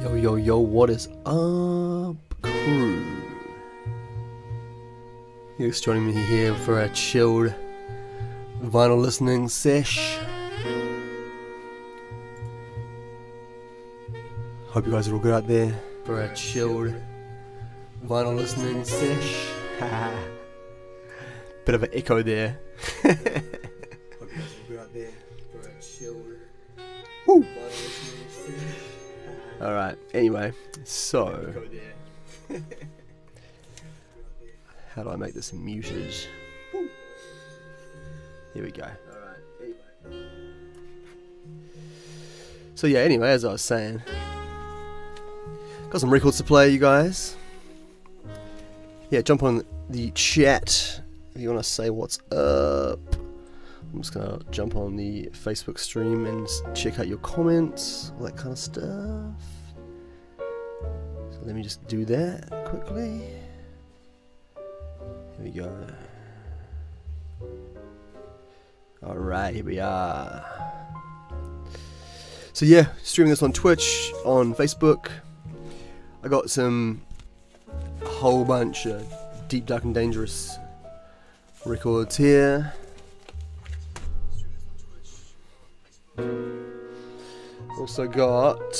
Yo, yo, yo, what is up, crew? You're just joining me here for a chilled vinyl listening sesh. Hope you guys are all good out there for a chilled vinyl listening sesh. Bit of an echo there. Hope you guys are all good out there for a chilled vinyl listening sesh. Alright, anyway, so how do I make this muted? Here we go. Alright, anyway. So yeah, anyway, as I was saying, got some records to play, you guys. Yeah, jump on the chat if you want to say what's up. I'm just gonna jump on the Facebook stream and check out your comments, all that kind of stuff. So let me just do that quickly. Here we go. Alright, here we are. So yeah, streaming this on Twitch, on Facebook. I got a whole bunch of Deep, Dark and Dangerous records here. Also got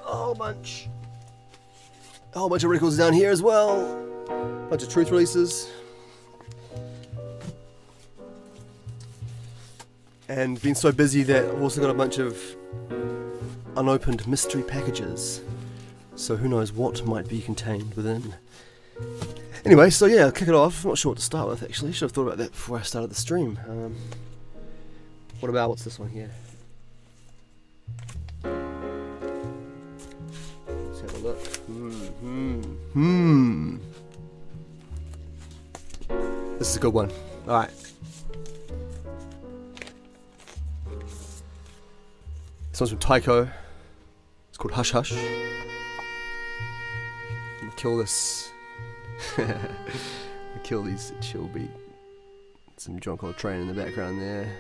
a whole bunch of records down here as well. Bunch of truth releases. And been so busy that I've also got a bunch of unopened mystery packages. So who knows what might be contained within. Anyway, so yeah, I'll kick it off. I'm not sure what to start with actually. Should have thought about that before I started the stream. What about, what's this one here? Let's have a look. This is a good one. Alright. This one's from Tycho. It's called Hush Hush. I'm gonna kill this. I'm gonna kill these chill beat. Some drunk old train in the background there.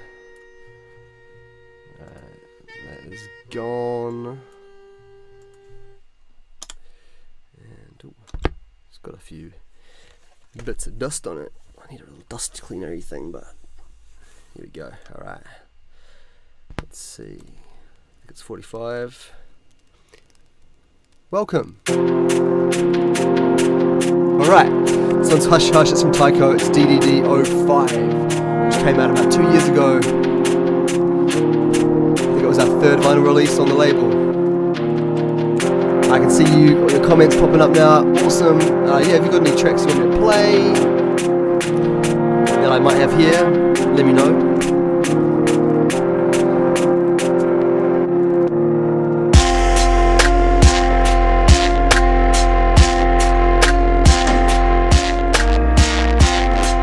That is gone. And ooh, it's got a few bits of dust on it. I need a little dust cleanery thing, but here we go. Alright. Let's see. I think it's 45. Welcome. Alright. This one's Hush Hush. It's from Tycho. It's DDD 05, which came out about 2 years ago. It was our third vinyl release on the label. I can see your comments popping up now. Awesome. Yeah, if you've got any tracks you want me to play that I might have here, let me know.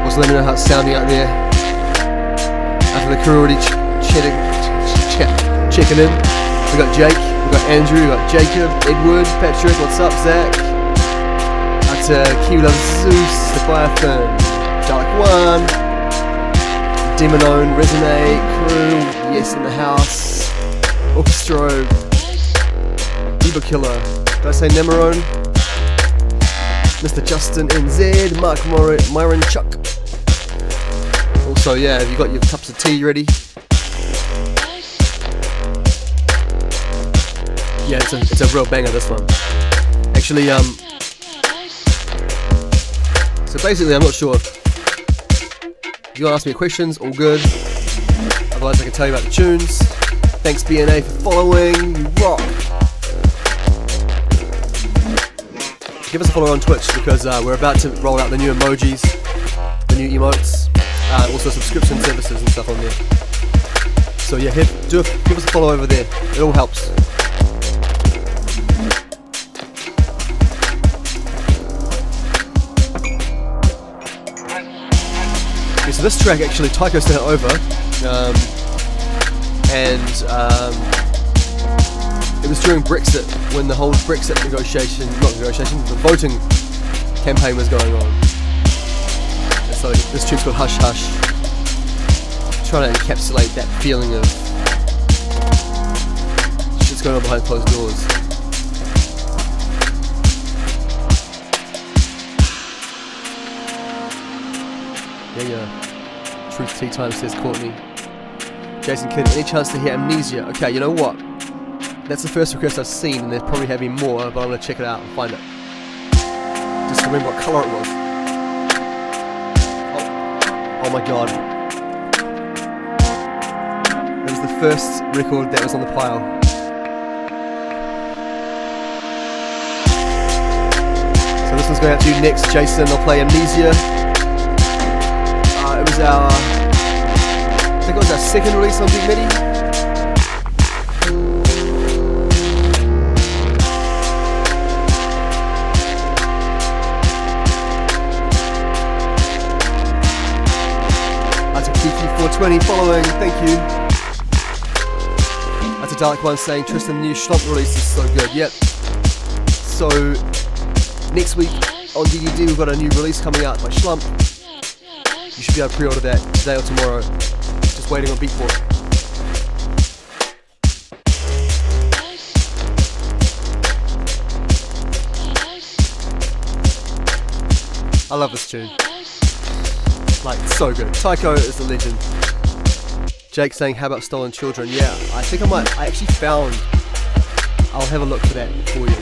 Also let me know how it's sounding out there. After the crew already checking in. We got Jake, we got Andrew, we got Jacob, Edward, Patrick, what's up, Zach? Out to Q Love Zeus, Leviathan, Dalek 1, Demonone, Resonate, Crew, Yes in the House, Orchestro, Eva Killer, did I say Nemerone? Mr. Justin NZ, Mark Myron Chuck. Also, yeah, have you got your cups of tea ready? Yeah, it's a real banger, this one. Actually, so basically I'm not sure if you want to ask me questions, all good. Otherwise I can tell you about the tunes. Thanks BNA for following, you rock. Give us a follow on Twitch because we're about to roll out the new emojis, the new emotes, also subscription services and stuff on there. So yeah, give us a follow over there, it all helps. So this track actually Tycho sent it over, it was during Brexit, when the whole Brexit the voting campaign was going on. And so this tune's called Hush Hush, trying to encapsulate that feeling of shit's going on behind closed doors. Yeah. Truth Tea Time, says Courtney. Jason Kidd, any chance to hear Amnesia? Okay, you know what? That's the first request I've seen, and there's probably having more, but I'm going to check it out and find it. Just remember what colour it was. Oh my god. That was the first record that was on the pile. So this one's going out to you next, Jason. I'll play Amnesia. It was our, I think it was our second release on Deep MIDI. That's a Kiki420 following, thank you. That's a Dark One saying Tristan, the new Schlump release is so good. Yep. So next week on DDD we've got a new release coming out by Schlump. You should be able to pre-order that today or tomorrow. Just waiting on Beatport. I love this tune. Like, so good. Tycho is a legend. Jake saying, how about Stolen Children? Yeah, I think I actually found, I'll have a look for that for you.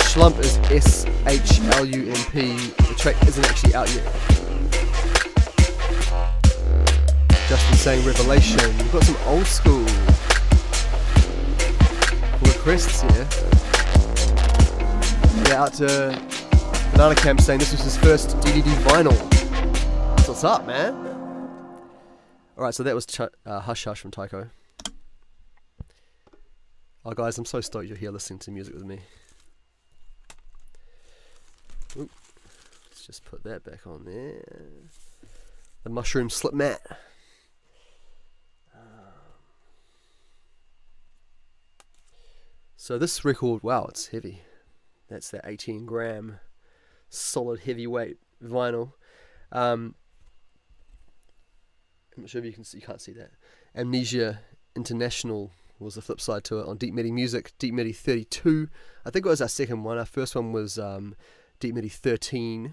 Schlump is S-H-L-U-M-P. The track isn't actually out yet. Justin saying Revelation. We've got some old school requests here. Yeah, out to Banana Camp saying this was his first DDD vinyl. That's what's up, man. Alright, so that was Hush Hush from Tycho. Oh guys, I'm so stoked you're here listening to music with me. Ooh, let's just put that back on there. The Mushroom Slip Mat. So this record, wow, it's heavy. That's that 18 gram solid heavyweight vinyl. I'm not sure if you can see, you can't see that. Amnesia International was the flip side to it on Deep MIDI Music, Deep MIDI 32. I think it was our second one. Our first one was Deep MIDI 13X,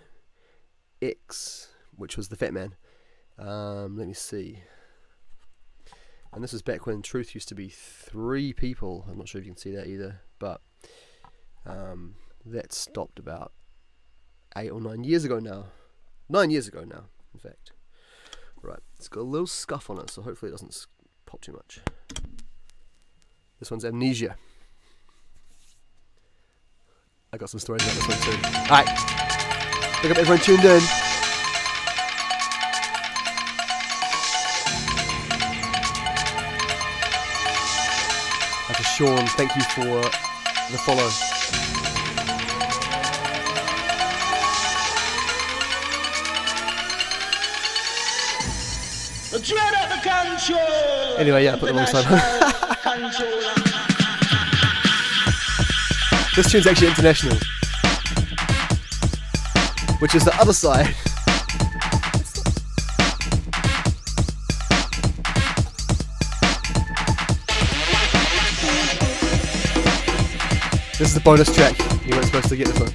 which was the Fat Man. Let me see. And this was back when Truth used to be 3 people. I'm not sure if you can see that either, but that stopped about 8 or 9 years ago now. 9 years ago now, in fact. Right, it's got a little scuff on it, so hopefully it doesn't pop too much. This one's Amnesia. I got some stories about this one too. Alright, look up everyone tuned in. Sean, thank you for the follow. Anyway, yeah, I put the wrong side on. This tune's actually international, which is the other side. This is the bonus track. You weren't supposed to get this one.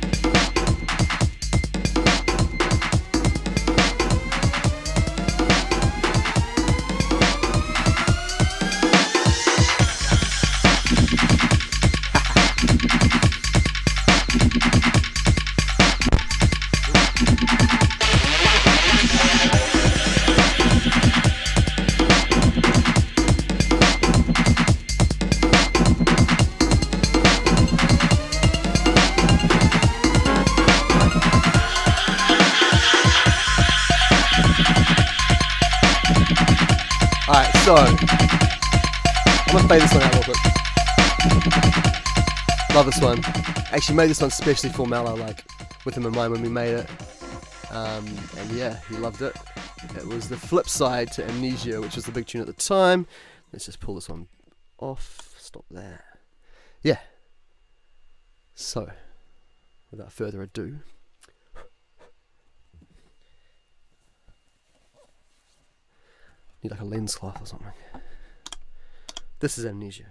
Alright, so I'm gonna fade this one out real quick. Love this one. Actually made this one specially for Mallow, like with him in mind when we made it. And yeah, he loved it. It was the flip side to Amnesia, which was the big tune at the time. Let's just pull this one off. Stop there. Yeah. So, without further ado, need like a lens cloth or something. This is Amnesia.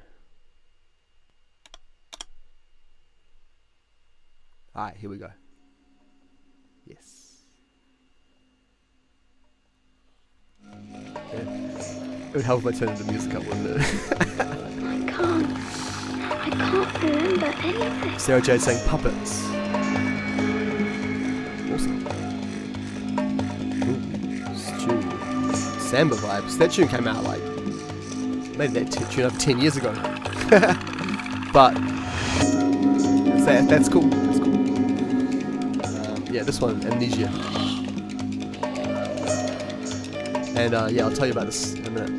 Alright, here we go. Yes. Yeah. It would help if I turned the music up, wouldn't it? I can't remember anything. Sarah Jade saying puppets. Awesome. Ooh, Stu. Samba vibes. That tune came out like, maybe that tune over 10 years ago. But that's cool. That's cool. Yeah, this one, Amnesia. And yeah, I'll tell you about this in a minute.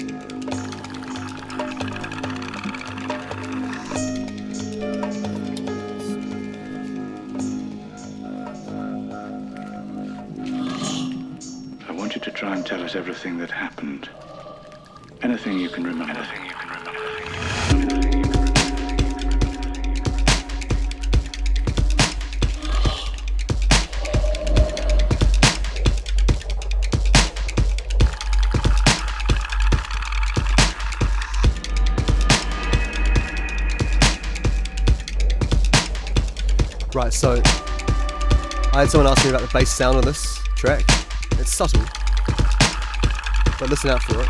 I want you to try and tell us everything that happened. Anything you can remember. Anything you can remember. Right, so I had someone ask me about the bass sound on this track. It's subtle, but listen out for it.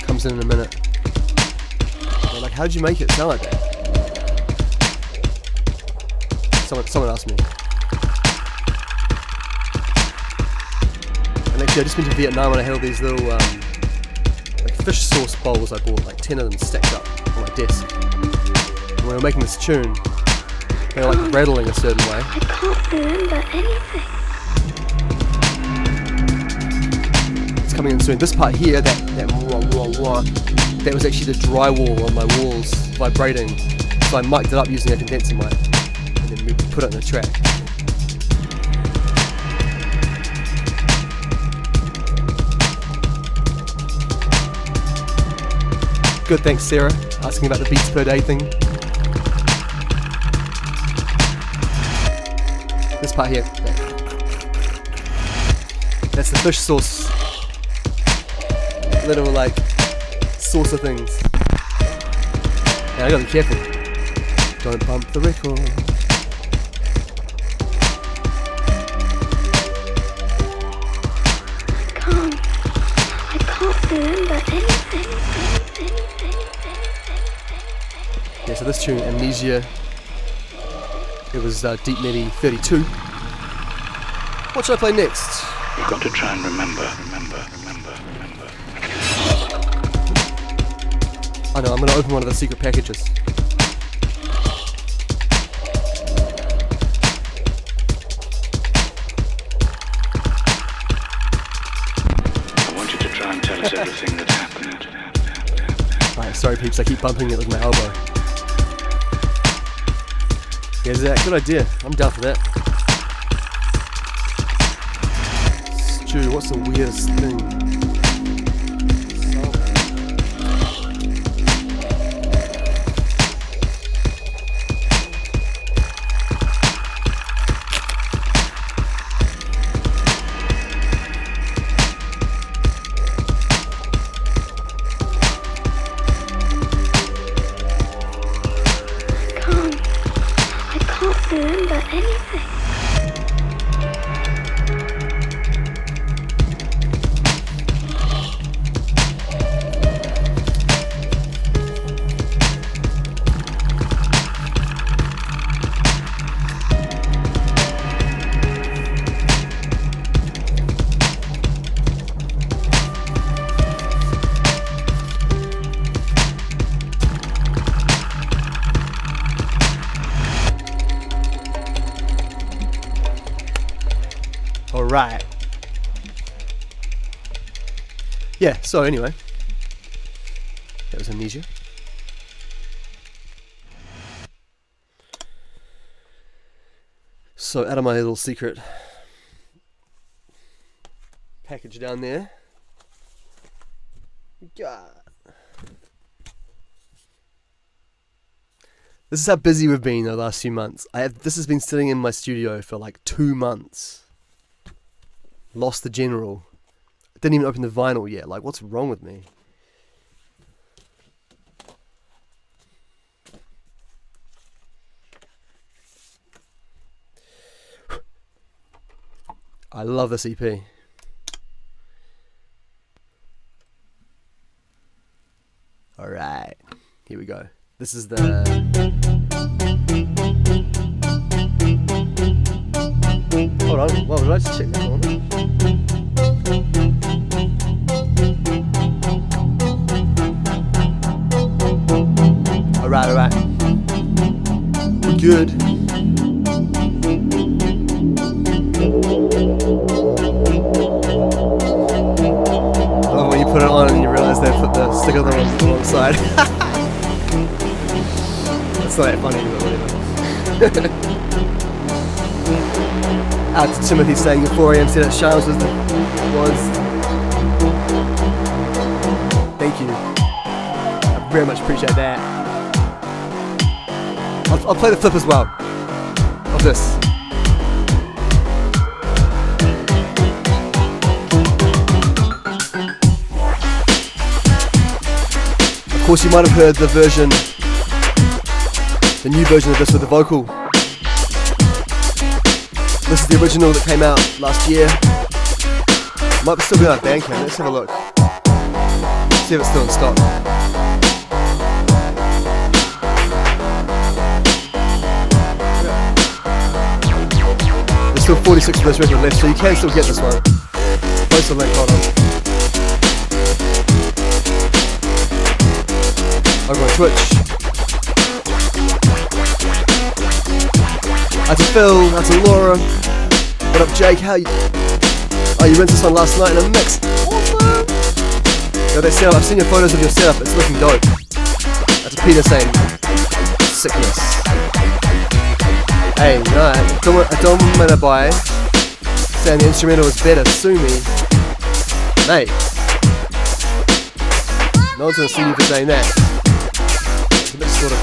Comes in a minute. They're like, how did you make it sound like that? Someone asked me. And actually, I just went to Vietnam and I had all these little like fish sauce bowls I bought, like 10 of them stacked up on my desk. And when we were making this tune, they were like rattling a certain way. I can't remember anything. It's coming in soon. This part here, that wah, wah, wah, that was actually the drywall on my walls vibrating. So I mic'd it up using a condenser mic, and then we put it in the track. Good, thanks Sarah, asking about the beats per day thing. This part here, that's the fish sauce, little like saucer things. Yeah, I gotta be careful. Don't bump the record. I can't remember anything. Yeah, so this tune, Amnesia, it was Deep Netty 32. What should I play next? You've got to try and remember. I know, I'm going to open one of the secret packages. I want you to try and tell us everything that happened. Right, sorry peeps, I keep bumping it with my elbow. Yeah, Zach, good idea. I'm down for that. Stu, what's the weirdest thing? Remember anything. Alright. Yeah, so anyway. That was Amnesia. So out of my little secret package down there, God. This is how busy we've been the last few months. This has been sitting in my studio for like 2 months. Lost the General. Didn't even open the vinyl yet. Like, what's wrong with me? I love this EP. Alright, here we go. This is the... Hold on, well, did I just check that one? Alright. We're good. I love when you put it on and you realise they put the sticker on the wrong side. That's not that funny, but whatever. Out to Timothy saying the 4 AM set at Shams was. Thank you. I very much appreciate that. I'll play the flip as well of this. Of course, you might have heard the version, the new version of this with the vocal. This is the original that came out last year. Might still be on our Bandcamp. Let's have a look. See if it's still in stock. There's still 46 of this record left, so you can still get this one. Post a link, hold on. Over on Twitch. Out to Phil, out to Laura. What up, Jake? How you? Oh, you rinsed this one last night in a mix. Awesome! Yo, that setup, I've seen your photos of your setup, it's looking dope. That's Peter saying, sickness. Hey, no, I don't want to buy. Saying the instrumental was better, sue me. Mate. No one's gonna sue you for saying that. It's a bit sort of...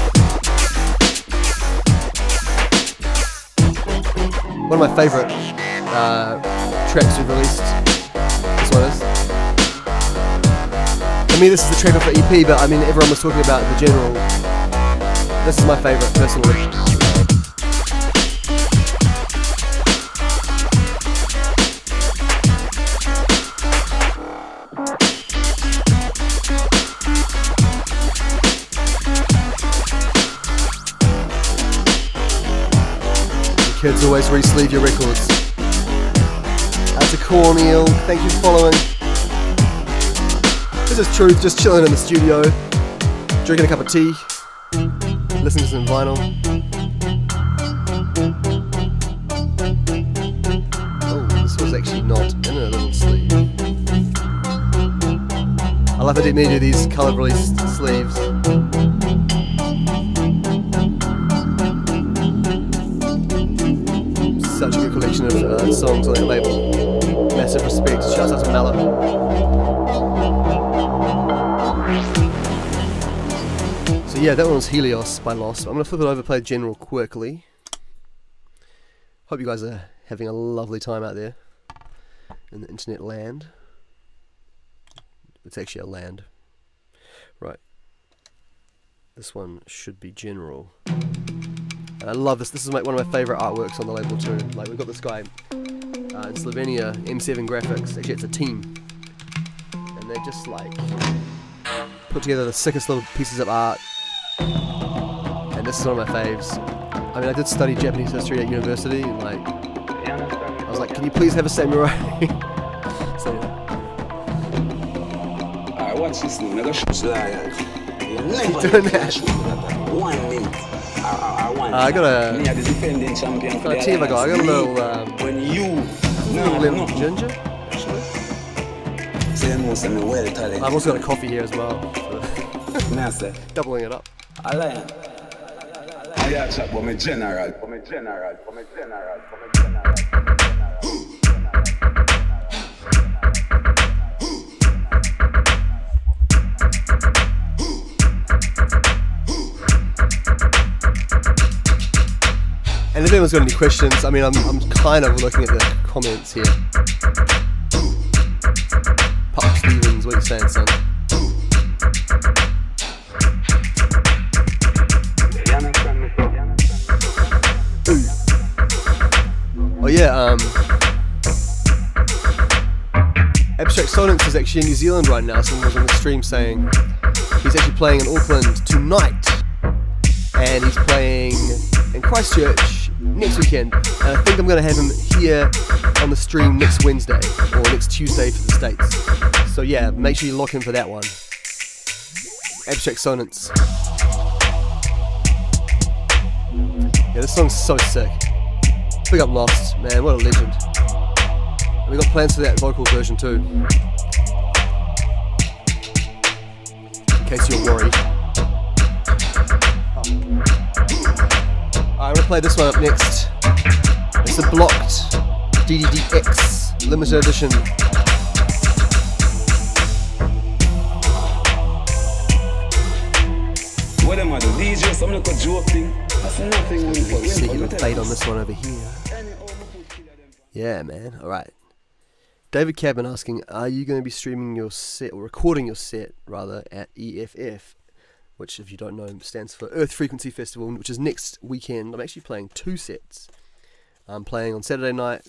One of my favourite tracks we've released. This one is. For me, this is the track off the EP, but I mean, everyone was talking about the general. This is my favourite, personally. Kids always re-sleeve your records. That's a Cornel, thank you for following. This is Truth, just chilling in the studio, drinking a cup of tea, listening to some vinyl. Oh, this was actually not in a little sleeve. I love how they do these colour released sleeves. Such a good collection of songs on that label. Massive respect. Shouts out to Mallet. So yeah, that one was Helios by Lost. I'm going to flip it over, play General quickly. Hope you guys are having a lovely time out there in the internet land. It's actually a land. Right. This one should be General. And I love this. This is like one of my favourite artworks on the label too. Like we've got this guy in Slovenia, M7 Graphics. Actually, it's a team, and they just like put together the sickest little pieces of art. And this is one of my faves. I mean, I did study Japanese history at university, and like I was like, can you please have a samurai? So yeah. Alright, watch this now. I'm gonna shoot you doing that. 1 minute. I got a defending champion for the team. I got a little when you lemon ginger. Actually, so you know some well talent. I've also got a coffee here as well. Master. Doubling it up. I like. I got chat for me general. And if anyone's got any questions, I mean, I'm kind of looking at the comments here. Pop Stevens, what are you saying, son? Ooh. Oh yeah, Abstract Sonance is actually in New Zealand right now. Someone was on the stream saying he's actually playing in Auckland tonight, and he's playing in Christchurch next weekend. And I think I'm going to have him here on the stream next Wednesday or next Tuesday for the States. So yeah, make sure you lock in for that one. Abstract Sonance. Yeah, this song's so sick. Big up Lost, man, what a legend. And we got plans for that vocal version too, in case you're worried. Alright, I'm gonna play this one up next. It's the Blocked DDDX limited edition. What am I do? DJ, some little joke thing. That's nothing. See, you look played on this one over here. Yeah, man. Alright. David Cabin asking, are you going to be streaming your set, or recording your set, rather, at EFF? Which, if you don't know, stands for Earth Frequency Festival, which is next weekend. I'm actually playing 2 sets. I'm playing on Saturday night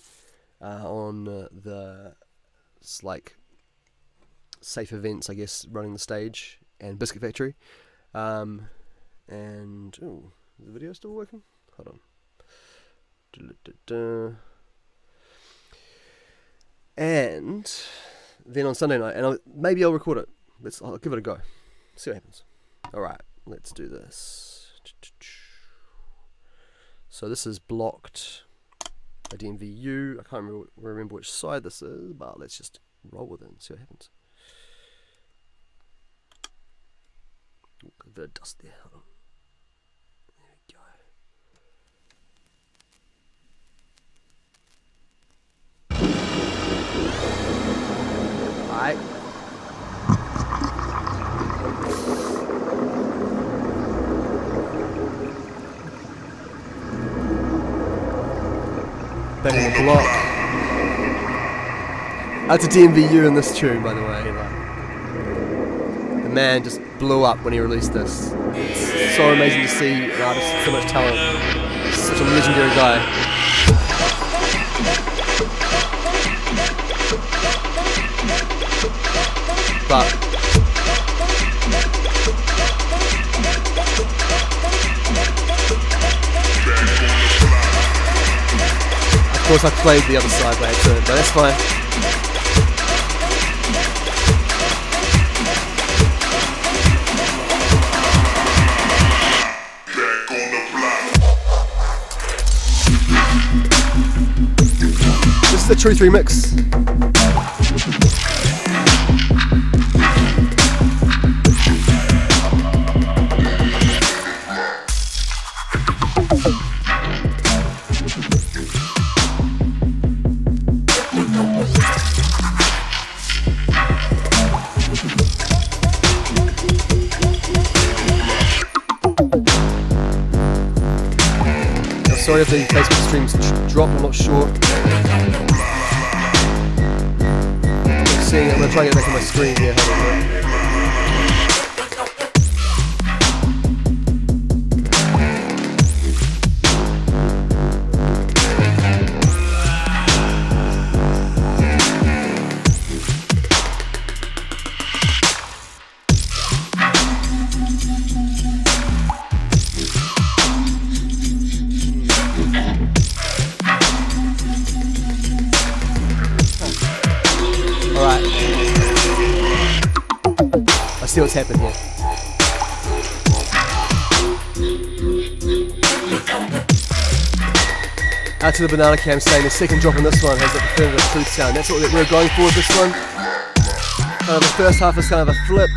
on the like Safe Events, I guess, running the stage, and Biscuit Factory. And oh, is the video still working? Hold on. And then on Sunday night, and maybe I'll record it. I'll give it a go. See what happens. All right, let's do this. So this is Blocked by DMVU. I can't remember which side this is, but let's just roll with it and see what happens. Ooh, a bit of dust there. Hold on. There we go. Alright. Back on the block. That's a DMVU in this tune, by the way. Like, the man just blew up when he released this. It's so amazing to see an artist with so much talent. He's such a legendary guy. But of course I played the other side by accident, but that's fine. This is the Truth remix. Sorry if the Facebook streams drop, I'm not sure. I'm going to try and get back on my screen here. See what's happened here. Out to the Banana Cam saying the second drop on this one has a definitive truth sound. That's what we're going for with this one. Kind of the first half is kind of a flip.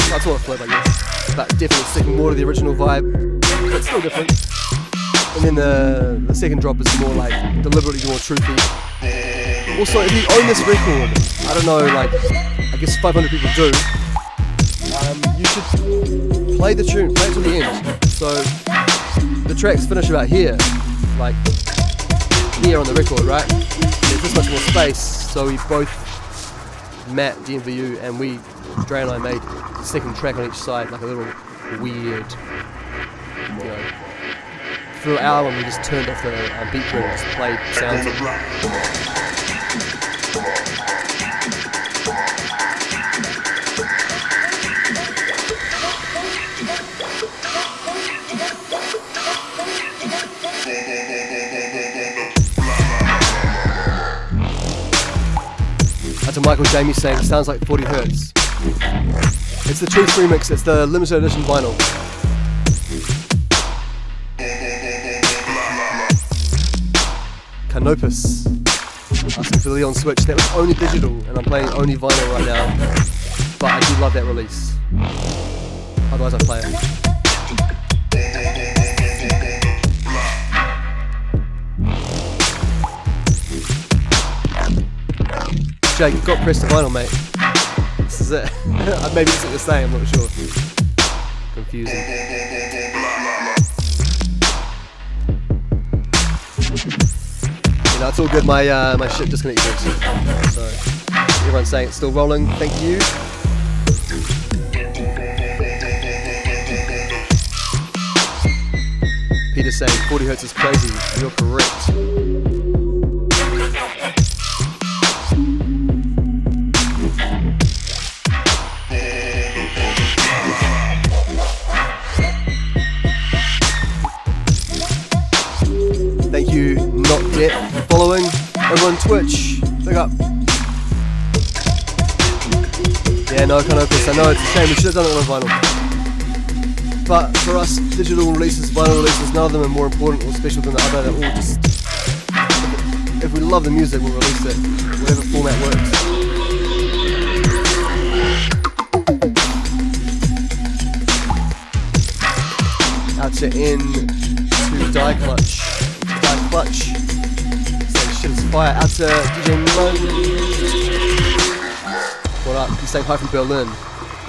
Well, it's not a flip, I guess, but definitely sticking more to the original vibe, but still different. And then the second drop is more like deliberately more truthy. Also, if you own this record, I don't know, like I guess 500 people do. You should play the tune, play it to the end. So the tracks finish about here, like here on the record, right? There's this much more space, so we both, Matt, DMVU, and Dre and I made the second track on each side, like a little weird, you know. For our album, we just turned off the beat grid and just played sounds. That's a Michael Jamie saying, sounds like 40 hertz. It's the Truth remix, it's the limited edition vinyl. Canopus. Asking for Leon Switch. That was only digital, and I'm playing only vinyl right now. But I do love that release. Otherwise, I'd play it. Jake, you've got pressed the vinyl, mate. This is it. Maybe that's what you're saying, I'm not sure. Confusing. You know, it's all good, my shit disconnected. So, everyone's saying it's still rolling, thank you. Peter's saying 40 hertz is crazy, you're correct. Thank you, Not Debt, for following. Over on Twitch, big up. Yeah, no Canopus, I know it's a shame, we should have done it on vinyl. But for us, digital releases, vinyl releases, none of them are more important or special than the other. They're all just, if we love the music, we'll release it, whatever format works. Out to N to Die Clutch. Die Clutch. Saying shit is fire. Out to DJ Mo. What up? He's saying hi from Berlin.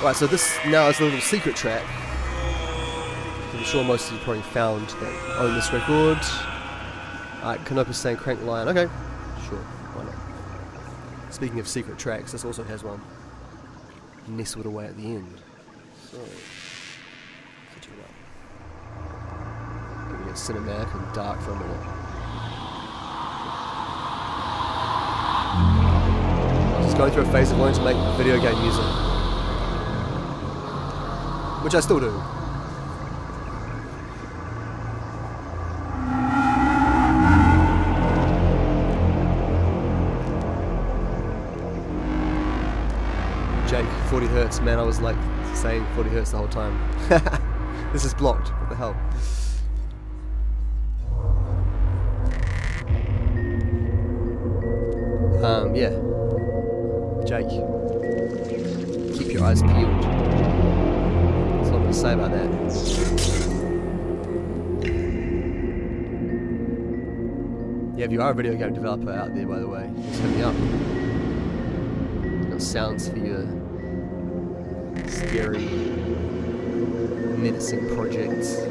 Right, so this now is a little secret track. I'm sure most of you probably found that own this record. Alright, Canopus saying Crank Lion. Okay, sure, why not? Speaking of secret tracks, this also has one nestled away at the end. So, check it out. Gonna get cinematic and dark for a minute. I was just going through a phase of wanting to make video game music, which I still do. Jake, 40 hertz, man, I was like saying 40 hertz the whole time. This is blocked, what the hell? Yeah. Jake, keep your eyes peeled. That's what I'm going to say about that. Yeah, if you are a video game developer out there, by the way, just hit me up. Got sounds for your scary, menacing projects.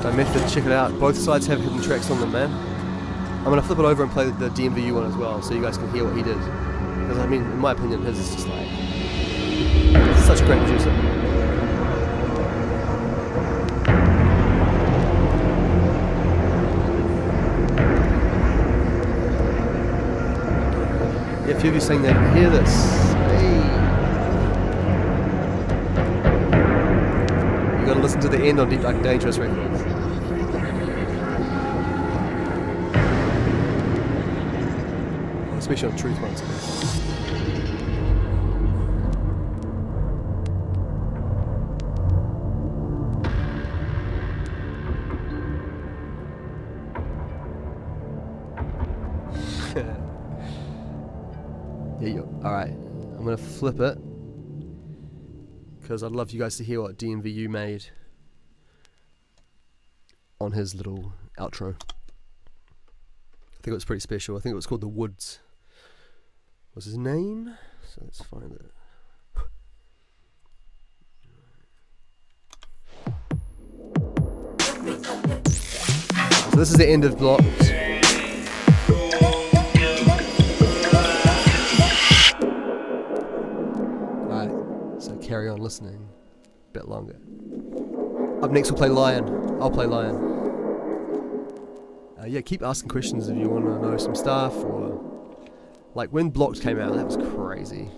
My method, check it out. Both sides have hidden tracks on them, man. I'm gonna flip it over and play the DMVU one as well, so you guys can hear what he did. Because I mean, in my opinion, his is just like such a great producer. Yeah, a few of you saying that hear this. Hey. You gotta listen to the end on Deep Dark and Dangerous Records. Especially on Truth ones. Yeah, alright. I'm gonna flip it because I'd love you guys to hear what DMVU made on his little outro. I think it was pretty special. I think it was called The Woods. Was his name? So let's find it. So this is the end of Blocked. Alright, so carry on listening a bit longer. Up next we'll play Lion. I'll play Lion. Yeah, keep asking questions if you want to know some stuff, or like when Blocked came out, that was crazy.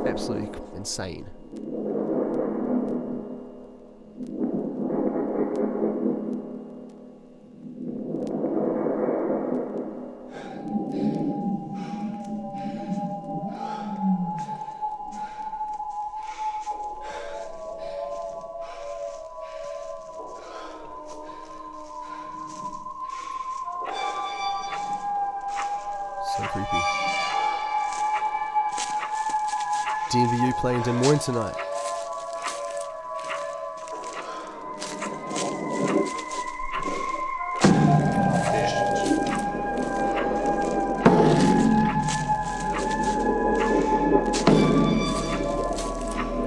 Absolutely insane. creepy. DMVU playing Des Moines tonight.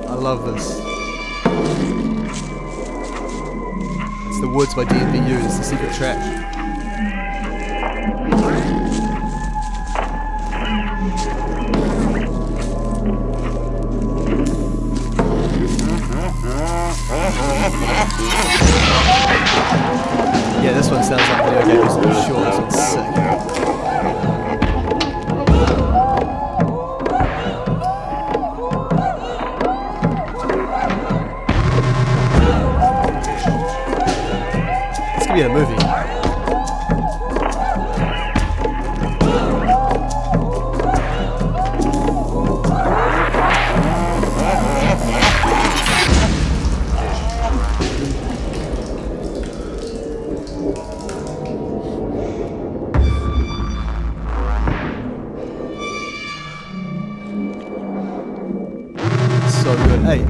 I love this. It's The Woods by DMVU, it's the secret track. Yeah, this one sounds like video games, I'm sure this one's sick. This could be in a movie. So good. Hey,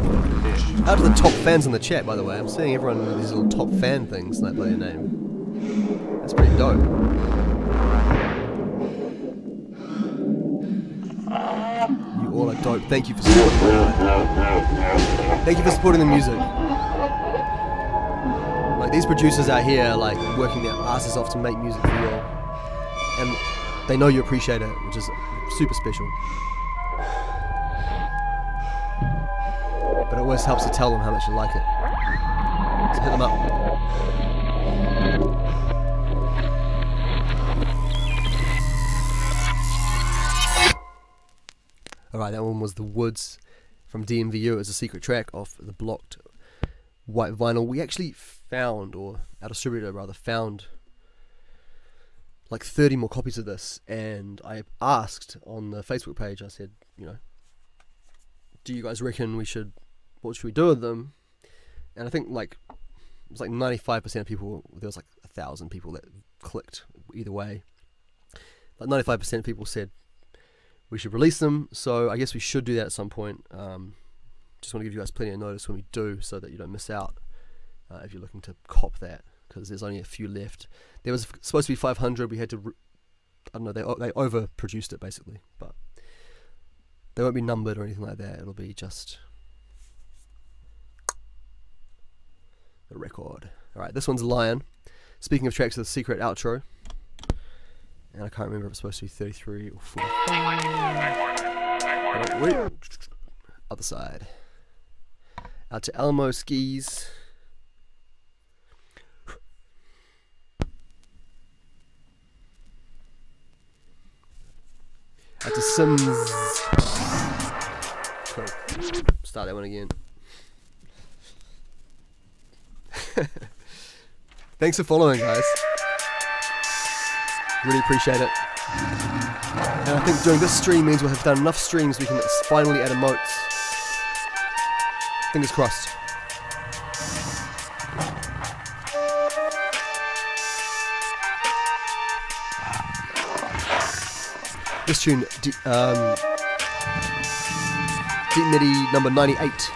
out to the top fans in the chat, by the way. I'm seeing everyone with these little top fan things like by their name. That's pretty dope. You all are dope. Thank you for supporting. Thank you for supporting the music. Like, these producers out here, like, working their asses off to make music for you all, and they know you appreciate it, which is super special. But it always helps to tell them how much you like it. So hit them up. Alright, that one was The Woods from DMVU as a secret track off the blocked white vinyl. We actually found, or our distributor rather, found like 30 more copies of this, and I asked on the Facebook page, I said, you know, do you guys reckon what should we do with them? And I think like it was like 95% of people, there was like 1,000 people that clicked either way. Like 95% of people said we should release them, so I guess we should do that at some point. Just want to give you guys plenty of notice when we do, so that you don't miss out if you're looking to cop that, because there's only a few left. There was supposed to be 500, we had to, I don't know, they overproduced it basically, but they won't be numbered or anything like that, it'll be just the record. Alright, this one's Lion. Speaking of tracks, the secret outro. And I can't remember if it's supposed to be 33 or 45. Wait. Other side. Out to Alamo Skis. Out to Sims. Cool. Start that one again. Thanks for following, guys. Really appreciate it. And I think doing this stream means we'll have done enough streams we can finally add emotes. Fingers crossed. This tune, Deep MIDI number 98.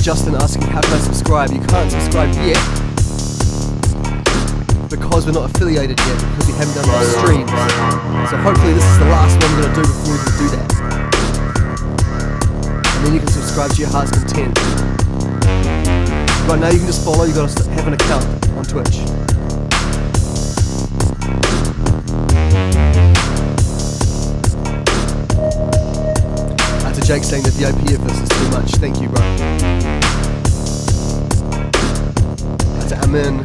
Justin asking how can I subscribe. You can't subscribe yet because we're not affiliated yet, because we haven't done enough streams. So hopefully this is the last one we're going to do before we can do that, and then you can subscribe to your heart's content. Right now you can just follow. You've got to have an account on Twitch. That's Jake saying the VIP of this is too much. Thank you, bro. To Amin,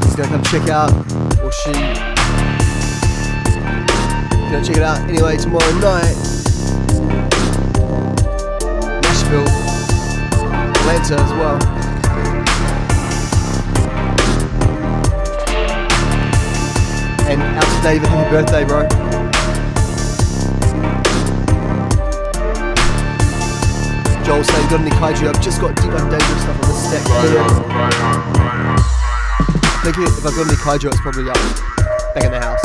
he's gonna come check out, or she, gonna check it out anyway tomorrow night. Nashville, Atlanta as well. And out to David, happy birthday, bro. Joel saying, got any kaiju? I've just got deep and dangerous stuff on the stack here. I think if I've got any kaiju, it's probably up back in the house.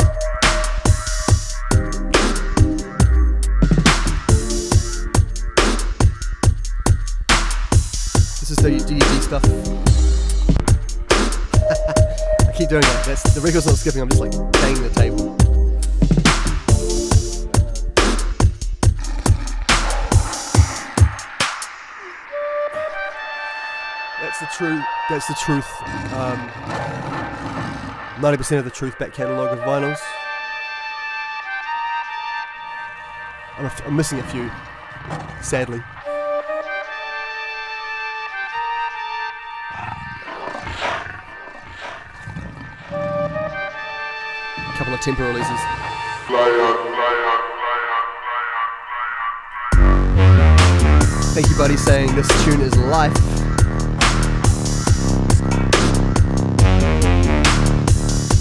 This is the D&D stuff. I keep doing that. The record's not skipping, I'm just like banging the table. That's the truth. 90% of the truth back catalogue of vinyls. I'm missing a few, sadly. A couple of tempo releases. Thank you, buddy, saying this tune is life.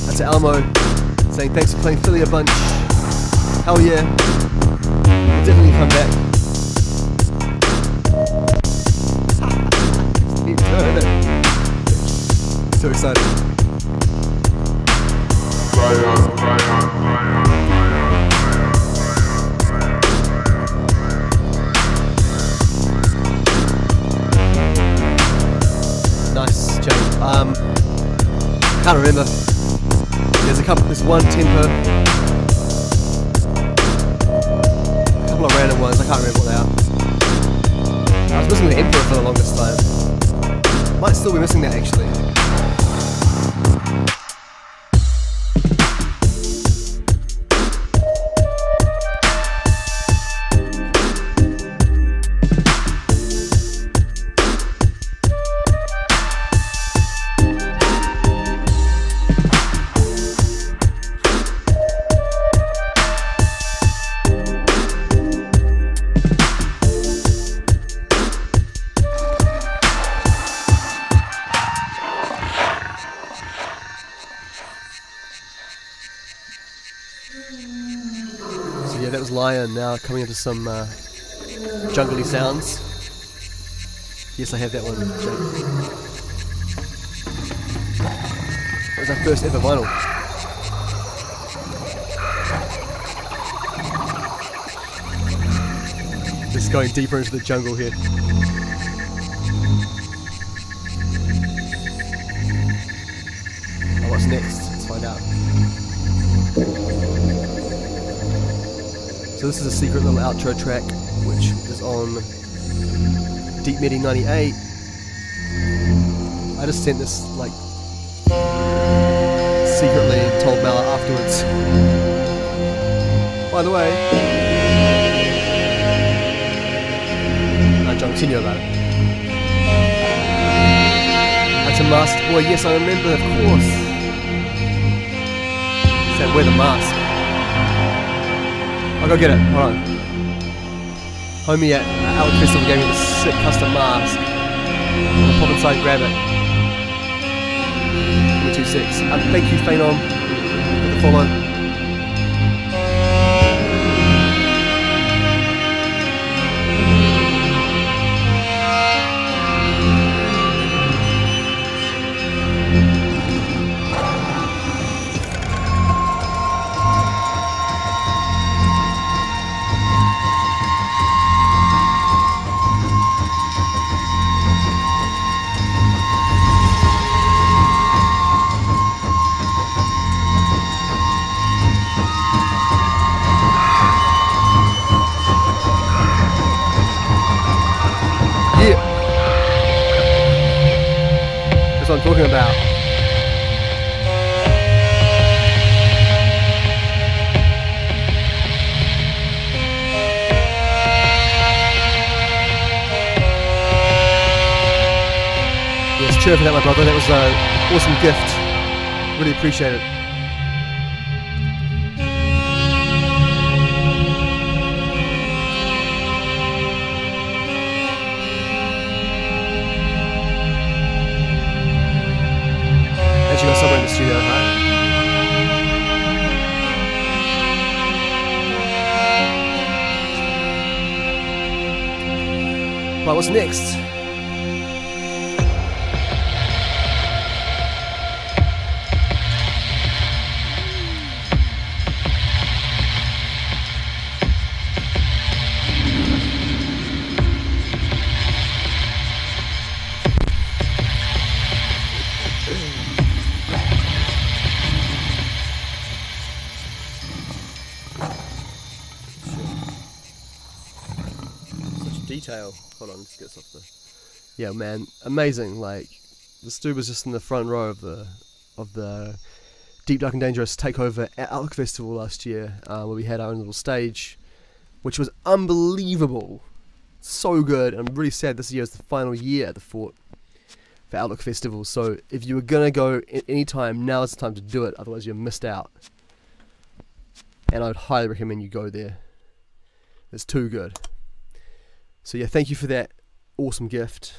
That's Elmo saying thanks for playing Philly a bunch. Hell yeah. We'll definitely come back. Keep doing it. So excited. Nice, Jake. Can't remember. There's one tempo, a couple of random ones, I can't remember what they are. I was missing the Emperor for the longest time. Might still be missing that actually. That was Lion, now coming into some jungly sounds. Yes, I have that one, Jake. That was our first ever vinyl. Just going deeper into the jungle here. Oh, what's next? Let's find out. So this is a secret little outro track, which is on Deep Medi 98. I just sent this like secretly and told Mala afterwards. By the way, John, continue about it. That's a masked boy. Yes, I remember, of course. Said wear the mask. I'll go get it, hold on. Homie at Alec Festival gave me this sick custom mask. I'll pop inside and grab it. Give me 2 secs. Thank you, Phenom, for the follow. What I'm talking about. Yes, cheer for that, my brother. That was an awesome gift. Really appreciate it. Somewhere in the studio, huh? Right, what's next? Detail. Hold on, let's get this off the. Yeah, man, amazing. Like, this dude was just in the front row of the Deep Dark and Dangerous takeover at Outlook Festival last year, where we had our own little stage, which was unbelievable, so good. I'm really sad this year is the final year at the Fort for Outlook Festival. So if you were gonna go any time, now is the time to do it. Otherwise, you missed out. And I would highly recommend you go there. It's too good. So yeah, thank you for that awesome gift.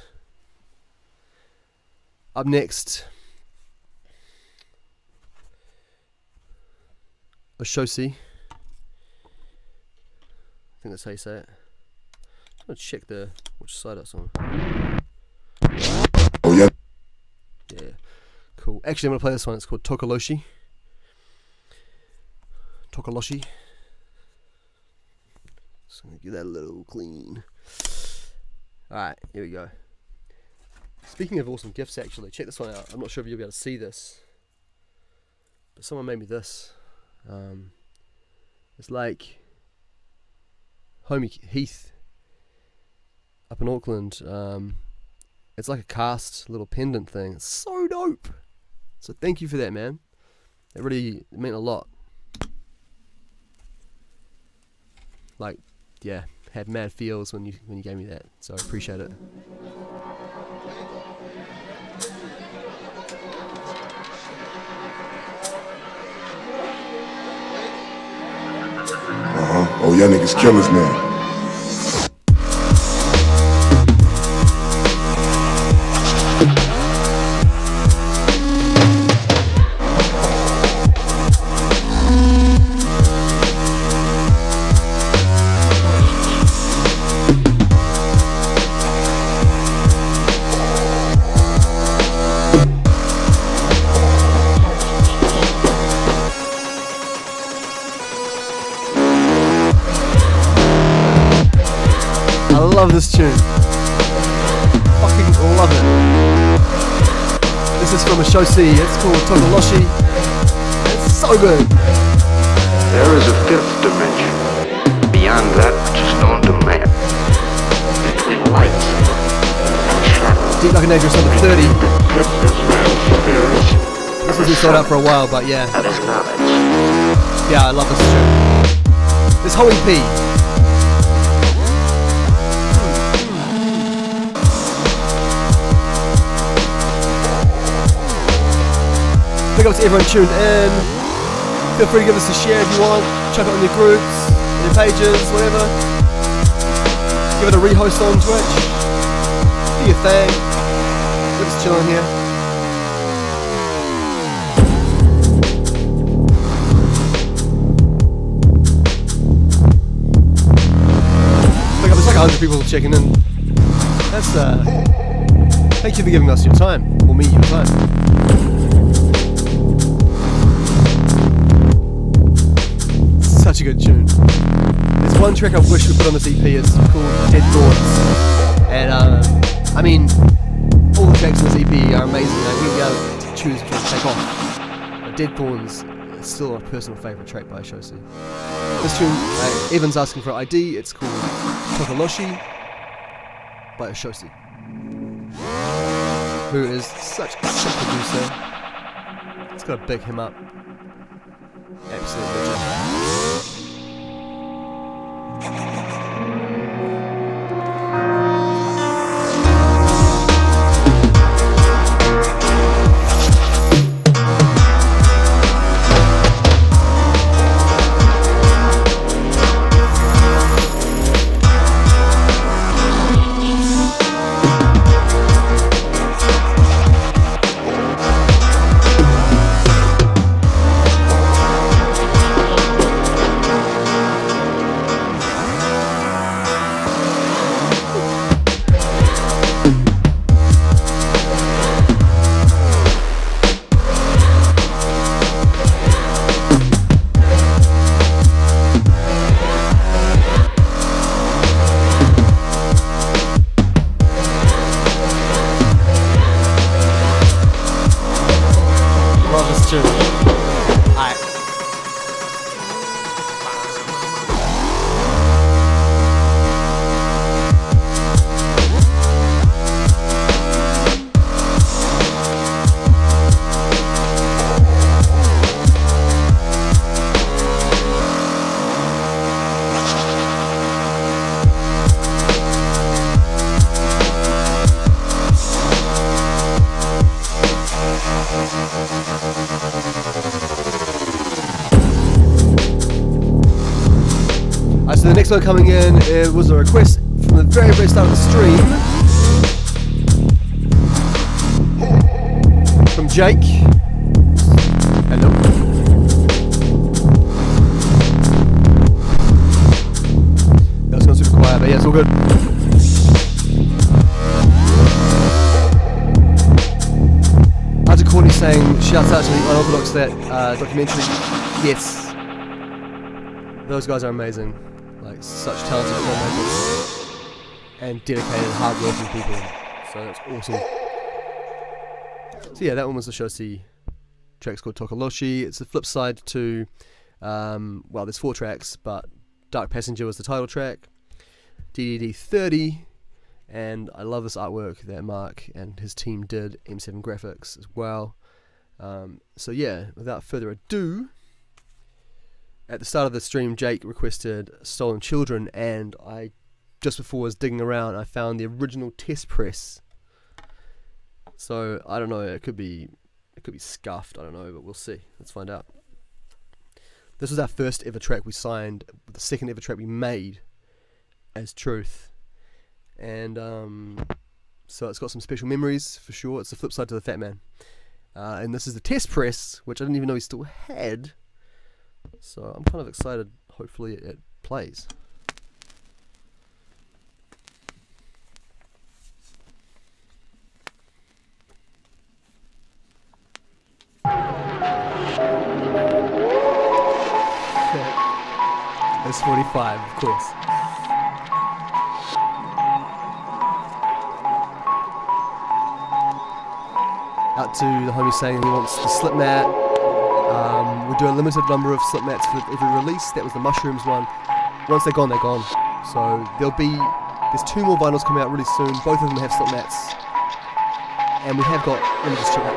Up next, Oshosi. I think that's how you say it. I'm gonna check which side that's on. Oh yeah. Yeah, cool. Actually, I'm gonna play this one. It's called Tokoloshi. Tokoloshi. So I'm gonna give that a little clean. Alright, here we go. Speaking of awesome gifts, actually, check this one out. I'm not sure if you'll be able to see this, but someone made me this. It's like homie Heath up in Auckland. It's like a cast little pendant thing. It's so dope. So thank you for that, man. It really meant a lot. Like, yeah, had mad feels when you gave me that, so I appreciate it. Oh, y'all niggas killers now. I love this tune. Fucking love it. This is from Oshosi. It's called Tokoloshi. It's so good. There is a fifth dimension, beyond that which is known to man. Between light and shadow. Deep Dark and Dangerous number 30. This has been sold out for a while, but yeah. That is knowledge. Yeah, I love this tune. This whole EP. Big up to everyone tuned in. Feel free to give us a share if you want. Chuck it on your groups, your pages, whatever. Give it a rehost on Twitch. Do your thing. We're just chilling here. Big up, it's like 100 people checking in. That's thank you for giving us your time. Or me your time. Such a good tune. There's one track I wish we put on this EP. It's called Dead Thoughts, and I mean, all the tracks in this EP are amazing. I wouldn't be able to choose which one to take off. But Dead Thorns is still a personal favourite track by Oshosi. This tune, Evan's asking for an ID. It's called Tokoloshi by Oshosi, who is such a sick producer. It's got to big him up. Absolute legend. So the next one coming in, it was a request from the very, very start of the stream from Jake. Hello. That was going super quiet, but yeah, it's all good. After Courtney saying, shouts out to the Unorthodox that documentary. Yes. Those guys are amazing. Like, such talented filmmakers. And dedicated, hard-working people. So that's awesome. So yeah, that one was the Shosi. Track's called Tokoloshi. It's the flip side to, well, there's 4 tracks, but Dark Passenger was the title track. DDD 30. And I love this artwork that Mark and his team did, M7 Graphics as well. So yeah, without further ado, at the start of the stream, Jake requested Stolen Children, and I, just before I was digging around, I found the original test press. So I don't know, it could be scuffed, I don't know, but we'll see. Let's find out. This was our first ever track we signed, the second ever track we made as Truth. And so it's got some special memories for sure. It's the flip side to the Fat Man. And this is the test press, which I didn't even know he still had. So I'm kind of excited. Hopefully it plays. It's 45, of course. Out to the homie saying he wants the slip mat. We'll do a limited number of slip mats for every release. That was the Mushrooms one. Once they're gone, they're gone. So there's 2 more vinyls coming out really soon. Both of them have slip mats. And we have got, let me just check out.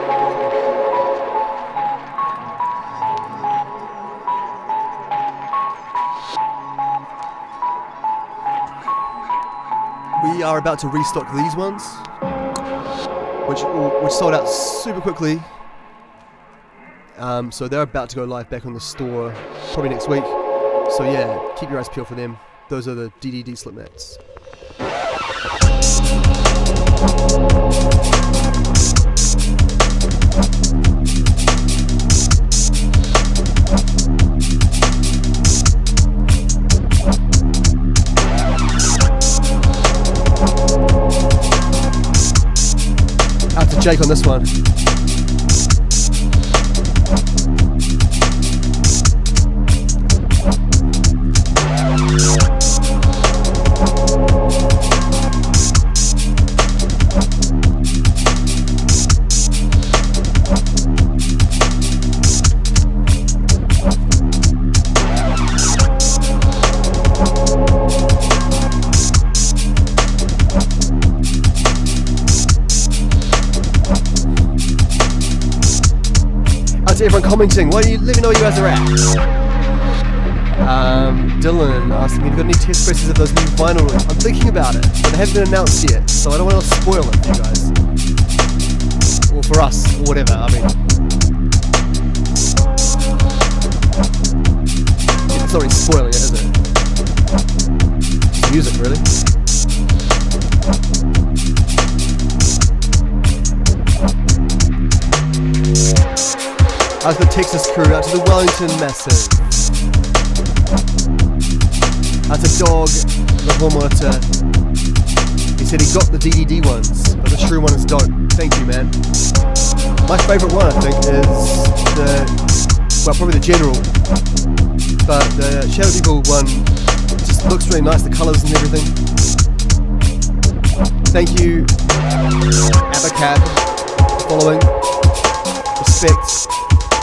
We are about to restock these ones, which sold out super quickly. So they're about to go live back on the store probably next week. So yeah, keep your eyes peeled for them. Those are the DDD slip mats. Out to Jake on this one. To everyone commenting, let me know where you guys are at. Dylan asked me, have you got any test presses of those new vinyl? I'm thinking about it, but they haven't been announced yet, so I don't want to spoil it for you guys. Or for us, or whatever, I mean. It's not really spoiling it, is it? It's music, really. Out to the Texas crew, out to the Wellington Massive. Out to Dog, the hall monitor. He said he got the DDD ones, but the true one is dope. Thank you, man. My favourite one, I think, is probably the General. But the Shadow People one just looks really nice, the colours and everything. Thank you, Abacab, for following. Respect.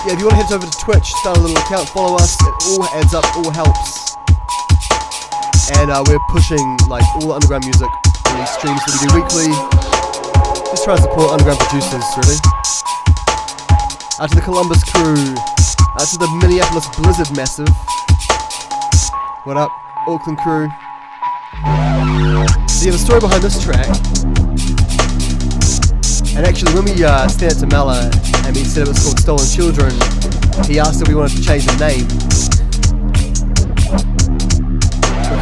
Yeah, if you want to head over to Twitch, start a little account, follow us, it all adds up, all helps. And we're pushing like all the underground music in these streams that we do weekly. Just trying to support underground producers, really. Out to the Columbus crew, out to the Minneapolis Blizzard Massive. What up, Auckland crew? So yeah, the story behind this track. And actually, when we sent it to Mala and we said it was called Stolen Children, he asked if we wanted to change the name.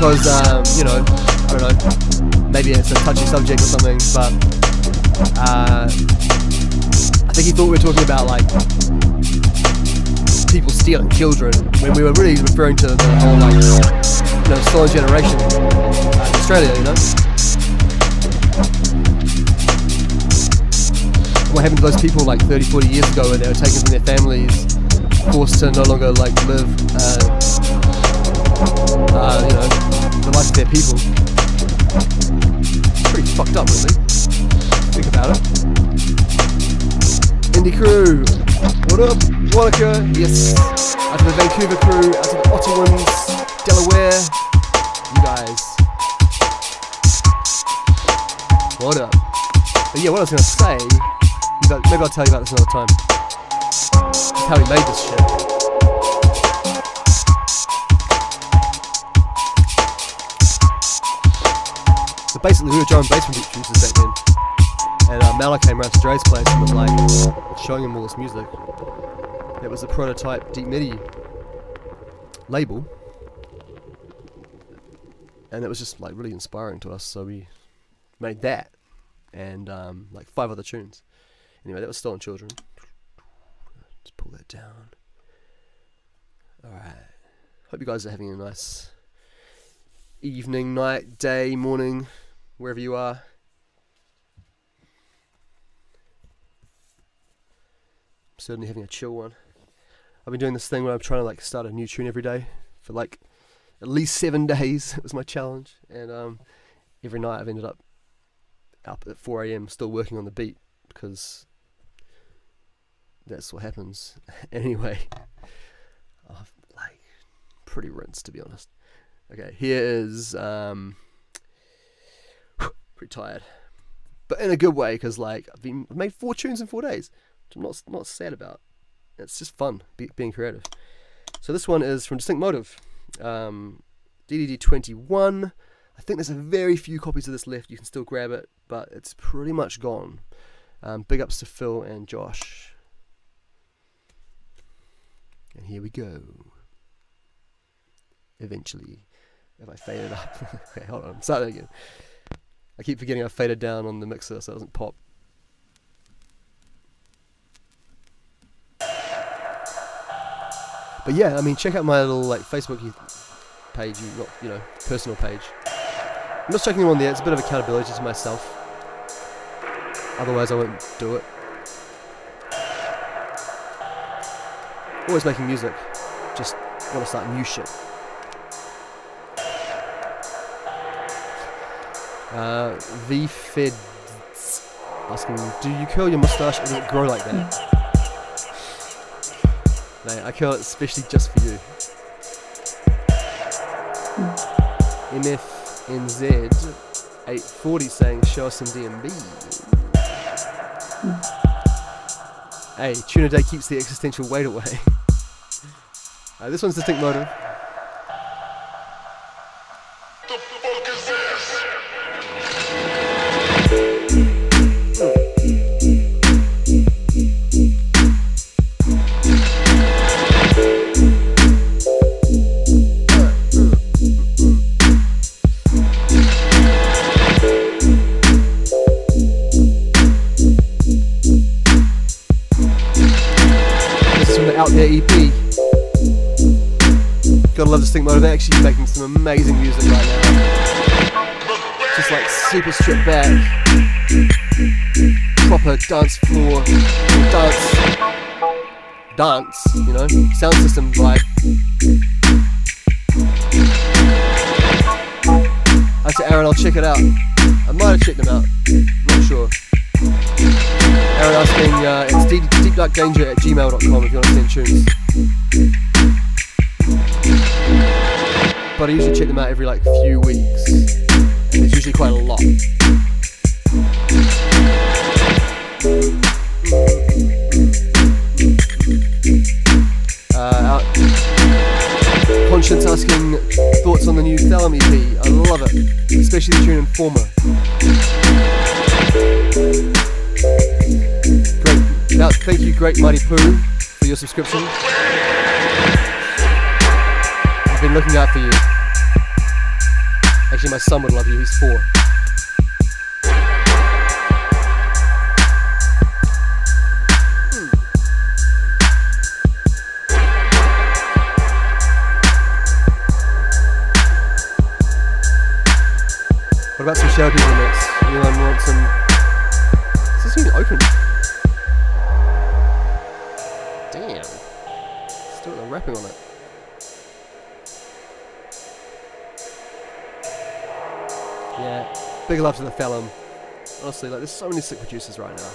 because, you know, I don't know, maybe it's a touchy subject or something, but I think he thought we were talking about like people stealing children, when we were really referring to the whole like, you know, stolen generation in Australia, you know. What happened to those people like 30, 40 years ago when they were taken from their families, forced to no longer like live, you know, the life of their people? It's pretty fucked up, really. Think about it. Indie crew, what up? Wanaka, yes. Out to the Vancouver crew, out to the Ottawans, Delaware, you guys. What up? But yeah, what I was gonna say, maybe I'll tell you about this another time. That's how he made this shit. But basically, we were drum and bass producers back then, and Mala came around to Dre's place and was like showing him all this music. It was the prototype Deep MIDI label, and it was just like really inspiring to us. So we made that and like 5 other tunes. Anyway, that was Stolen Children. Let's pull that down. Alright. Hope you guys are having a nice evening, night, day, morning, wherever you are. I'm certainly having a chill one. I've been doing this thing where I'm trying to like start a new tune every day for like at least 7 days. It was my challenge. And every night I've ended up at 4 AM still working on the beat, because that's what happens. Anyway, like pretty rinsed, to be honest. Okay, here is pretty tired, but in a good way, because like I've made 4 tunes in 4 days, which I'm not sad about. It's just fun being creative. So this one is from Distinct Motive, DDD 21. I think there's a very few copies of this left. You can still grab it, but it's pretty much gone. Big ups to Phil and Josh. And here we go. Eventually. If I fade it up. Okay, hold on. Start that again. I keep forgetting I faded down on the mixer so it doesn't pop. But yeah, I mean, check out my little like Facebook page, you know, personal page. I'm just checking them on there. It's a bit of accountability to myself. Otherwise I won't do it. Always making music. Just want to start new shit. VFeds asking, do you curl your moustache or does it grow like that? No, I curl it especially just for you. MFNZ840 saying, show us some DMB. Hey, tune a day keeps the existential weight away. This one's Distinct Motive. The fuck is this? This is from the Out There EP. Gotta love Distinct Motive. They're actually making some amazing music right now. Just like super stripped back, proper dance floor, dance, you know, sound system vibe. I said, Aaron, I'll check it out. I might have checked them out, not sure. Aaron asking, it's deepdarkdanger@gmail.com if you want to send tunes. But I usually check them out every like few weeks, and it's usually quite a lot. Conscience asking thoughts on the new Thalum EP. I love it, especially the tune Informer. Great. Now, thank you, Great Mighty Pooh, for your subscription. I've been looking out for you. Actually, my son would love you. He's 4. What about some Shadow People mix? Anyone want some? Is this even open? Damn. Still got the wrapping on it. Yeah. Big love to the Thalum. Honestly, like, there's so many sick producers right now.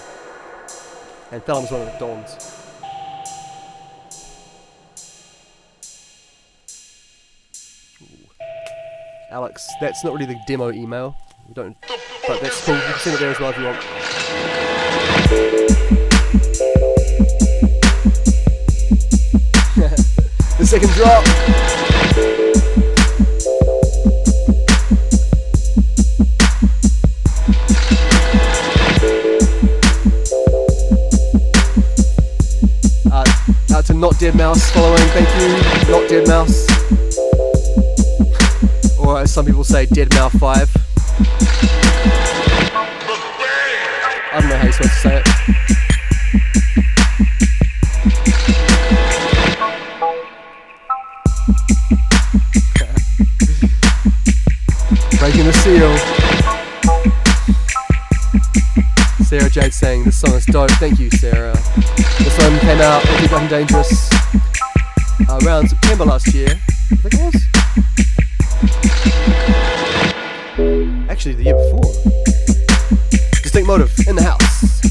And Thalum's one of the dons. Alex, that's not really the demo email. We don't, but that's cool. You can send it there as well if you want. The second drop. Out to Not Dead Mouse following. Thank you, Not Dead Mouse. Or as some people say, Dead Mouth 5. I don't know how you're supposed to say it. Breaking the seal. Sarah Jade saying, this song is dope. Thank you, Sarah. This one came out on Deep Black and Dangerous around September last year. I think it was. Actually, the year before. Distinct Motive in the house.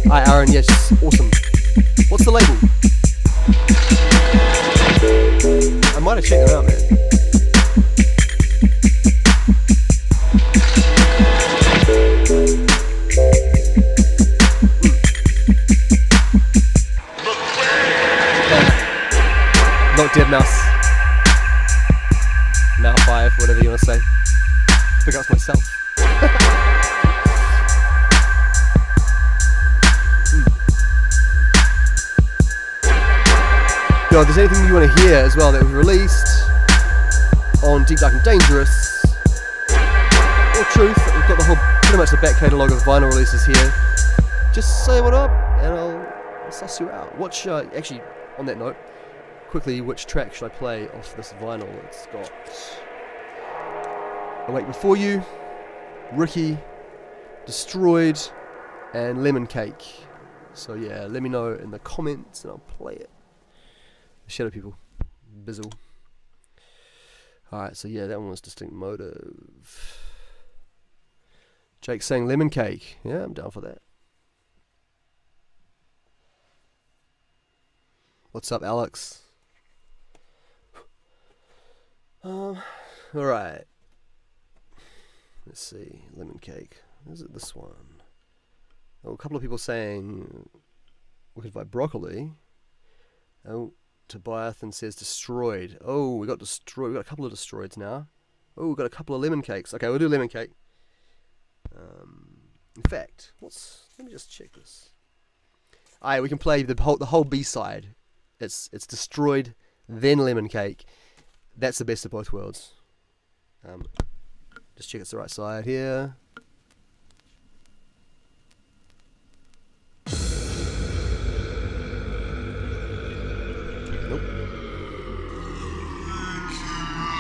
Hi, Aaron. Yes, awesome. What's the label? I might have checked it out, man. Not Dead Mouse. Now 5, whatever you want to say. Pick up myself. Yo, if there's anything you want to hear as well that we've released on Deep Dark and Dangerous or Truth, we've got the whole, pretty much the back catalogue of vinyl releases here. Just say what up and I'll suss you out. Watch, actually, on that note, quickly, which track should I play off this vinyl? It's got Awake Before You, Ricky, Destroyed, and Lemon Cake. So yeah, let me know in the comments and I'll play it. Shadow People, Bizzle. Alright, so yeah, that one was Distinct Motive. Jake saying Lemon Cake. Yeah, I'm down for that. What's up, Alex? Alright. Let's see. Lemon Cake. Is it this one? Oh, a couple of people saying we could buy Broccoli. Oh, Tobiathan says Destroyed. Oh, we got Destroyed. We got a couple of Destroyeds now. Oh, we got a couple of Lemon Cakes. Okay, we'll do Lemon Cake. In fact, let me just check this. Alright, we can play the whole B-side. It's Destroyed, then Lemon Cake. That's the best of both worlds. Just check it's the right side here. Nope.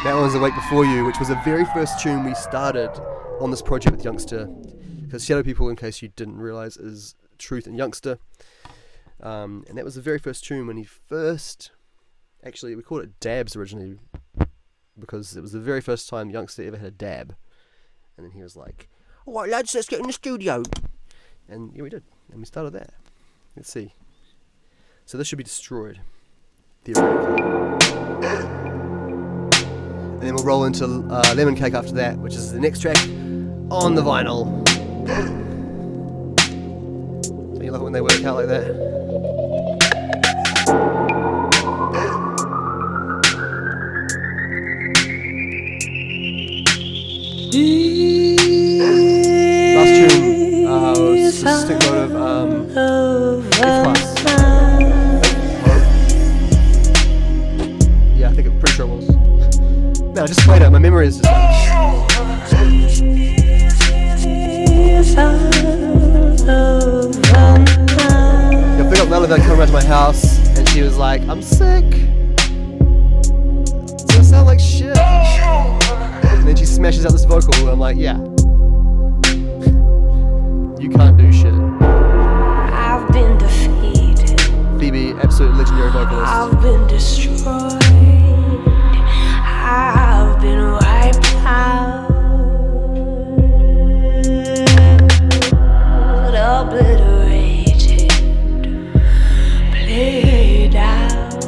That one was Awake Before You, which was the very first tune we started on this project with Youngster. Because Shadow People, in case you didn't realise, is Truth and Youngster. And that was the very first tune when he first... Actually, we called it Dabs originally, because it was the very first time Youngster ever had a dab. And then he was like, alright lads, let's get in the studio. And yeah, we did. And we started there. Let's see. So this should be Destroyed. Theoretically. And then we'll roll into Lemon Cake after that, which is the next track on the vinyl. Don't you love it when they work out like that? Last tune was Distinct Motive F-Class. Yeah, I'm pretty sure it No, just played it. My memory is just like... Yeah, big up Melody coming around to my house, and she was like, I'm sick. It's gonna sound like shit. And then she smashes out this vocal, and I'm like, yeah. You can't do shit. I've been defeated. Phoebe, absolute legendary vocalist. I've been destroyed. I've been wiped out. Obliterated. Played out.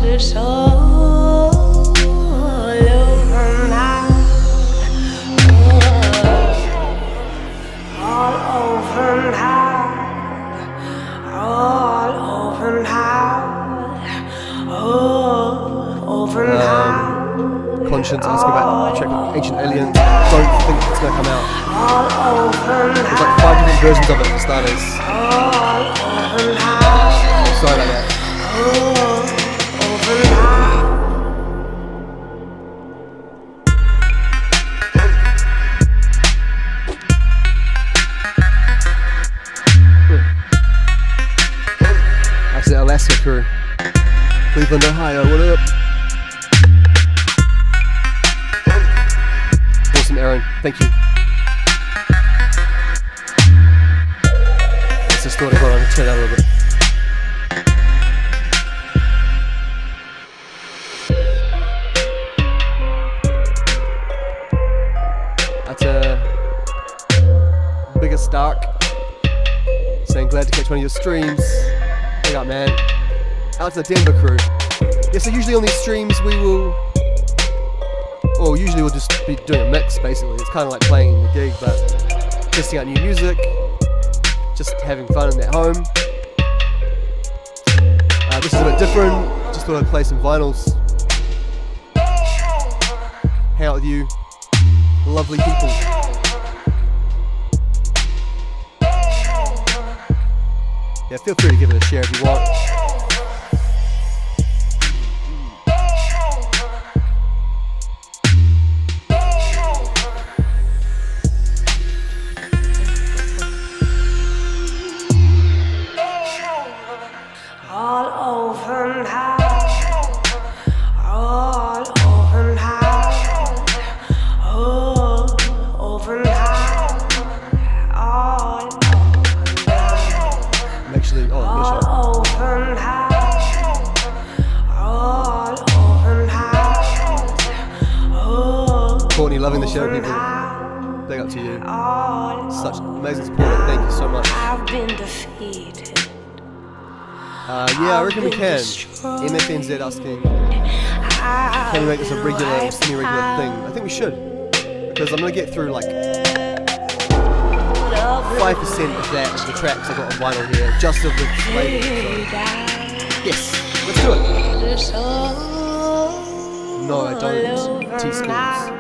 It's all over now. All over now. All over now. All over now. Conscience asking about a track with Ancient Alien. Don't think it's gonna come out. There's like 5 different versions of it for starters. Sorry about that. That's the Alaska crew. Cleveland, Ohio, what up? Awesome, Aaron. Thank you. Let's just thought I got on turn that a little bit. That's Biggest Dark saying glad to catch one of your streams. Big up, man. Out to the Denver crew. Yeah, so usually on these streams we will, or usually we'll just be doing a mix basically. It's kind of like playing the gig, but testing out new music, just having fun at home. This is a bit different. Just thought I'd play some vinyls. Hang out with you, lovely people. Yeah, feel free to give it a share if you want. Loving the show, people. Big up to you. Such amazing support. Thank you so much. Yeah, I reckon we can. MFNZ asking, can we make this a regular, semi-regular thing? I think we should, because I'm gonna get through like 5% of that of the tracks I got on vinyl here, just of the label. So yes, let's do it. No, I don't. T-schools.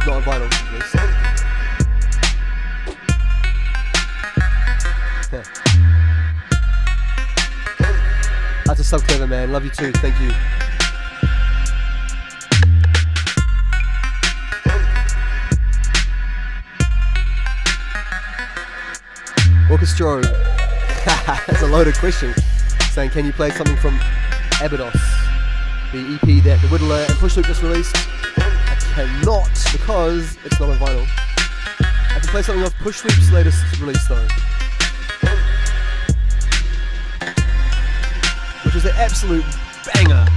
Not on vinyl, at least. Yeah. That's a sub clever, man. Love you too. Thank you. Orchestro. That's a loaded question. Saying, can you play something from Abydos, the EP that the Whittler and Push Loop just released? Cannot, because it's not on vinyl. I can play something off Push Loop's latest release though, which is an absolute banger.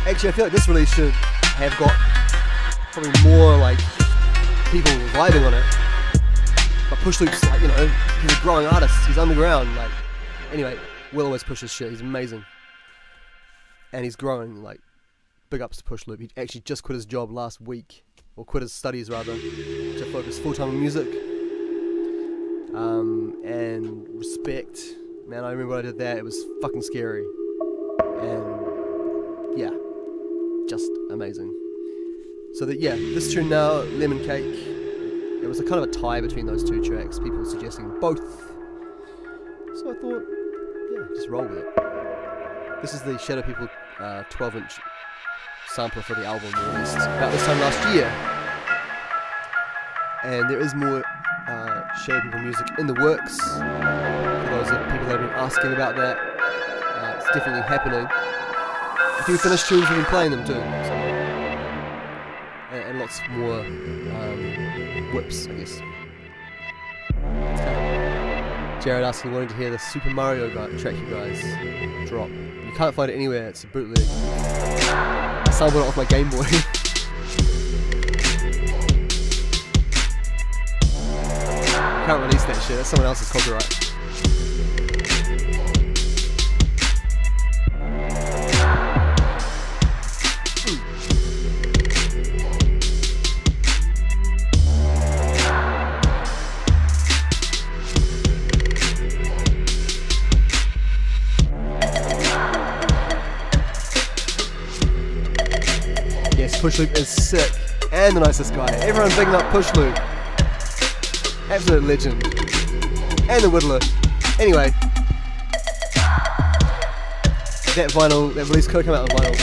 Actually, I feel like this release should have got probably more like people vibing on it. But Push Loop's like, you know, he's a growing artist, he's underground. Like, anyway, Will always pushes shit, he's amazing. And he's growing, like, big ups to Push Loop. He actually just quit his job last week, or quit his studies rather, to focus full-time on music. And respect. Man, I remember when I did that, it was fucking scary. And yeah, just amazing. So that, yeah, this tune now, Lemon Cake, it was a kind of a tie between those two tracks, people suggesting both. So I thought, yeah, just roll with it. This is the Shadow People 12-inch sampler for the album released about this time last year. And there is more Shadow People music in the works. For those of people that have been asking about that, it's definitely happening. A few finished tunes, we've been playing them too. So, and lots more whips, I guess. Jared asking, wanting to hear the Super Mario track you guys drop. You can't find it anywhere, it's a bootleg. I sampled it off my Game Boy. Can't release that shit, that's someone else's copyright. Push Loop is sick and the nicest guy. Everyone bigging up Push Loop. Absolute legend. And the Whittler. Anyway, that vinyl, that release could have come out on vinyl.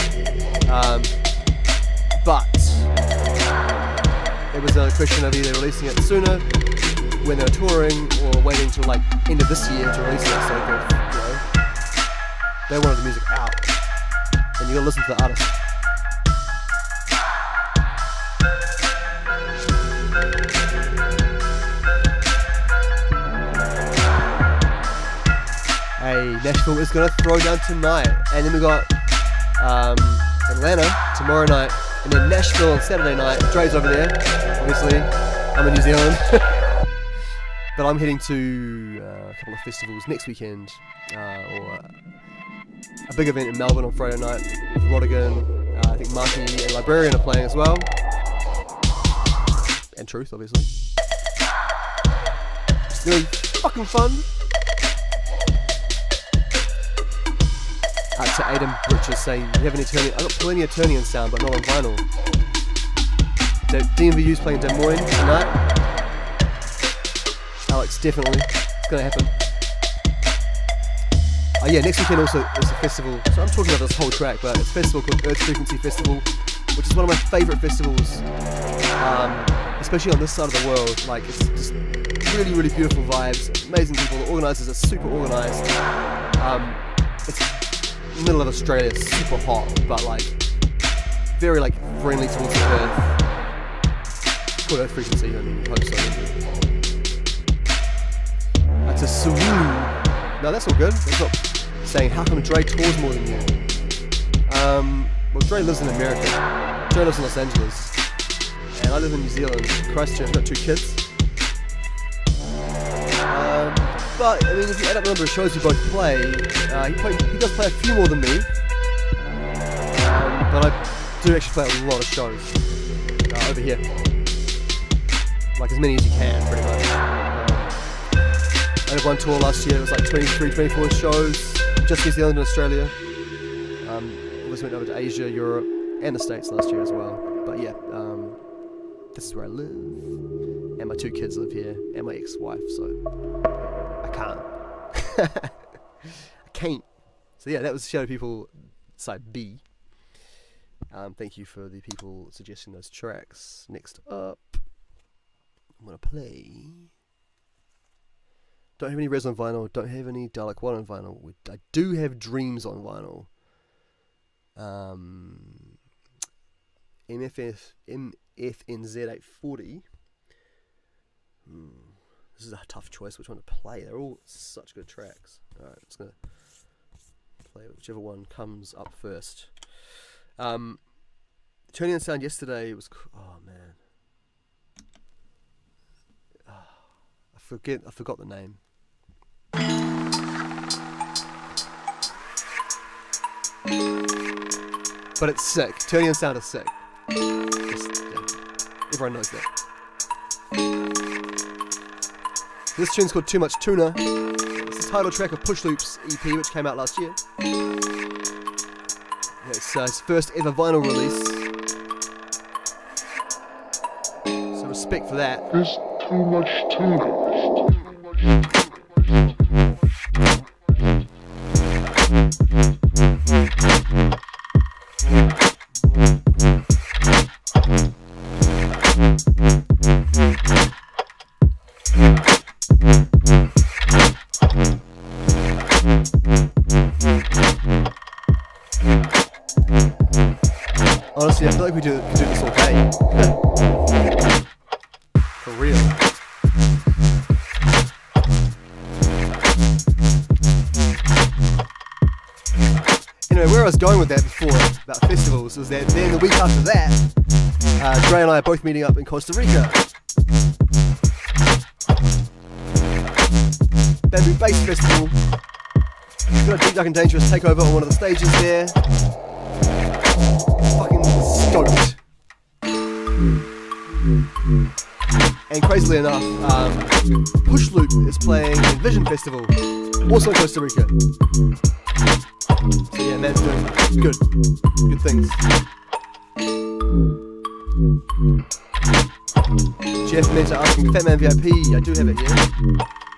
But it was a question of either releasing it sooner when they were touring or waiting till like end of this year to release it. So they wanted the music out. And you gotta listen to the artist. Nashville is going to throw down tonight, and then we got Atlanta tomorrow night, and then Nashville on Saturday night. Dre's over there, obviously. I'm in New Zealand, but I'm heading to a couple of festivals next weekend, or a big event in Melbourne on Friday night with Rodigan. I think Marky and Librarian are playing as well, and Truth, obviously. It's going to be fucking fun. To Adam Bridges saying, you have any Eternian? I've got plenty of Eternian sound, but not on vinyl. DMVU's playing Des Moines tonight. Alex, definitely. It's going to happen. Oh yeah, next weekend also is a festival. So I'm talking about this whole track, but it's a festival called Earth Frequency Festival, which is one of my favourite festivals, especially on this side of the world. Like, it's just really, really beautiful vibes, amazing people. The organisers are super organised. It's middle of Australia, super hot, but like very like friendly towards the earth. It's called Earth Frequency, I mean, I hope so. That's a Suwoo. No, that's all good. That's not saying how come Dre tours more than you. Well, Dre lives in America. Dre lives in Los Angeles, and I live in New Zealand, Christchurch. I've got 2 kids. But, I mean, if you add up the number of shows we both play, he does play a few more than me. But I do actually play a lot of shows over here. Like as many as you can, pretty much. I did one tour last year, it was like 23, 24 shows, just New Zealand and Australia. Always went over to Asia, Europe, and the States last year as well. But yeah, this is where I live. And my 2 kids live here, and my ex-wife, so I can't. I can't. So yeah, that was Shadow People side B. Thank you for the people suggesting those tracks. Next up, I'm gonna play. Don't have any Res on vinyl. Don't have any Dalek 1 on vinyl. I do have Dreams on vinyl. MFNZ840. This is a tough choice which one to play. They're all such good tracks. Alright, I'm just going to play whichever one comes up first. Turning on sound yesterday was... Oh, man. I forgot the name. But it's sick. Turning on sound is sick. Just, yeah. Everyone knows that. This tune's called Too Much Tuna. It's the title track of Push Loop's EP, which came out last year. It's his first ever vinyl release. So respect for that. There's too much tuna. like we could do this all day. For real. Anyway, where I was going with that before, about festivals, was that then the week after that, Dre and I are both meeting up in Costa Rica. Bamboo Bass Festival. We've got a Deep Dark and Dangerous takeover on one of the stages there. Fucking stoked. And crazily enough, Push Loop is playing in Vision Festival, also in Costa Rica. So yeah, man's doing good things. Jeff Menta asking Fatman VIP, I do have it here.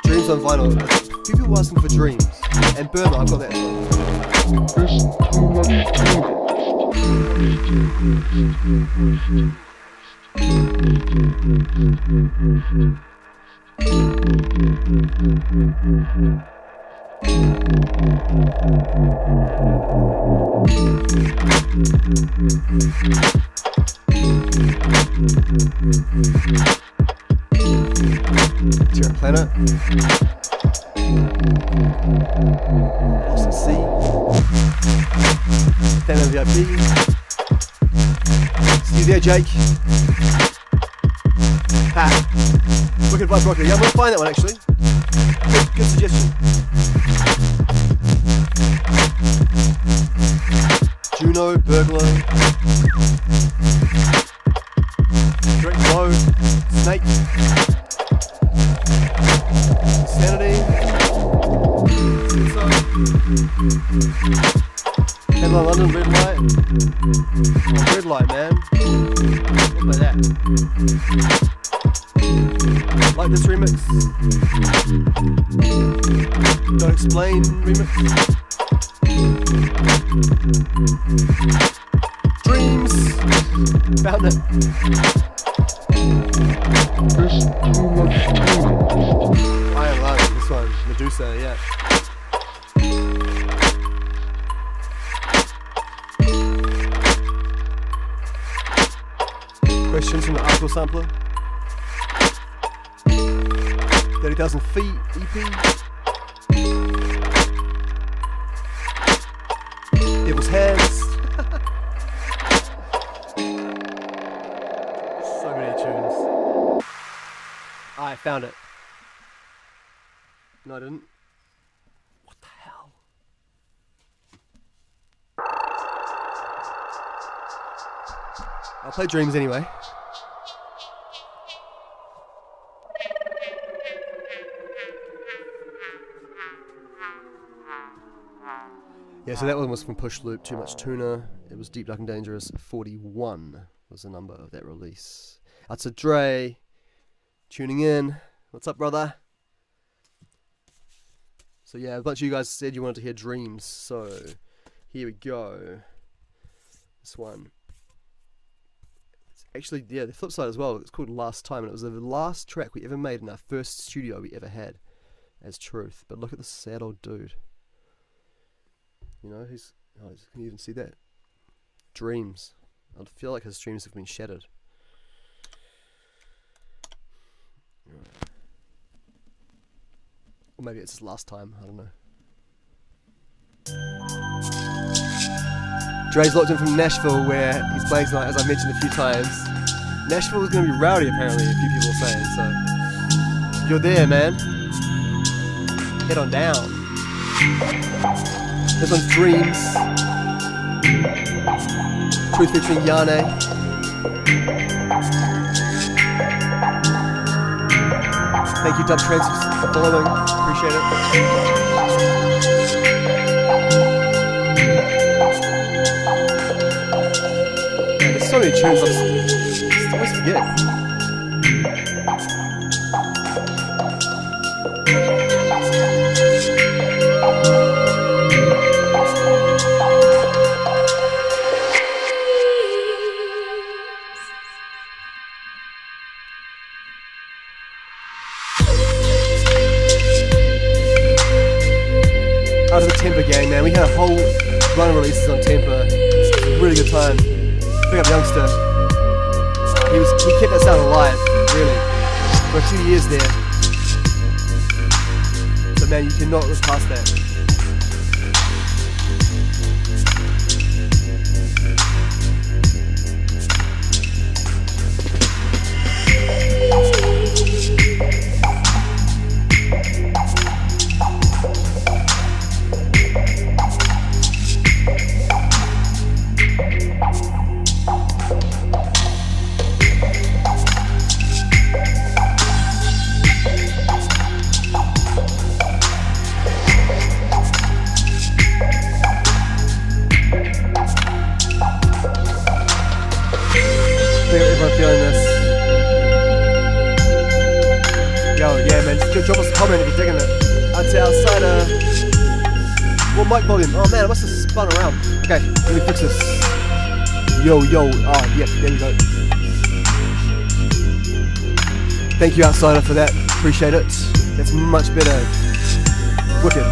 Dreams on vinyl. A few people asking for Dreams. And Burma, I've got that song. There's too much tango. Terra Planet. Lost at Sea. Fatman VIP. See you there, Jake. Pat. Wicked Vibe Broccoli. Yeah, I'm gonna find that one actually. Good suggestion. Juno, Burglar. Direct Blow. Snake. Sanity. Headline London, Red Light. Oh, Red Light, man. Look like that. Like this remix. Don't Explain remix. Dreams. Found it. There's too much tango. I am lying. This one, Medusa, yeah. Questions from the article sampler. 30,000 feet EP. Devil's Hands. So many tunes. I found it. No, I didn't. What the hell? I'll play Dreams anyway. Yeah, so that one was from Push Loop, Too Much Tuna. It was Deep Dark and Dangerous. 41 was the number of that release. That's a Dre tuning in. What's up, brother? So yeah, a bunch of you guys said you wanted to hear Dreams, so here we go. This one. It's actually, yeah, the flip side as well. It's called Last Time, and it was the last track we ever made in our first studio we ever had as Truth. But look at this sad old dude. You know, can you even see that? Dreams. I feel like his dreams have been shattered. Or maybe it's his last time, I don't know. Dre's locked in from Nashville, where he's playing tonight, as I mentioned a few times. Nashville is going to be rowdy, apparently, a few people are saying, so... If you're there, man, head on down. This one's Dreams. Truth featuring Yane. Thank you, Dub Trans, for following. Appreciate it. Man, there's so many tunes I always forget. Out of the Temper gang, man. We had a whole run of releases on Temper. It's a really good time. Big up Youngster. He kept that sound alive, really, for a few years there. So man, you cannot look past that. Feeling this. Yo, yeah man, just drop us a comment if you're digging it. I'd say Outsider. What mic volume? Oh man, I must have spun around. Okay, let me fix this. Yo, oh yep, there we go. Thank you Outsider for that, appreciate it. That's much better. Wicked.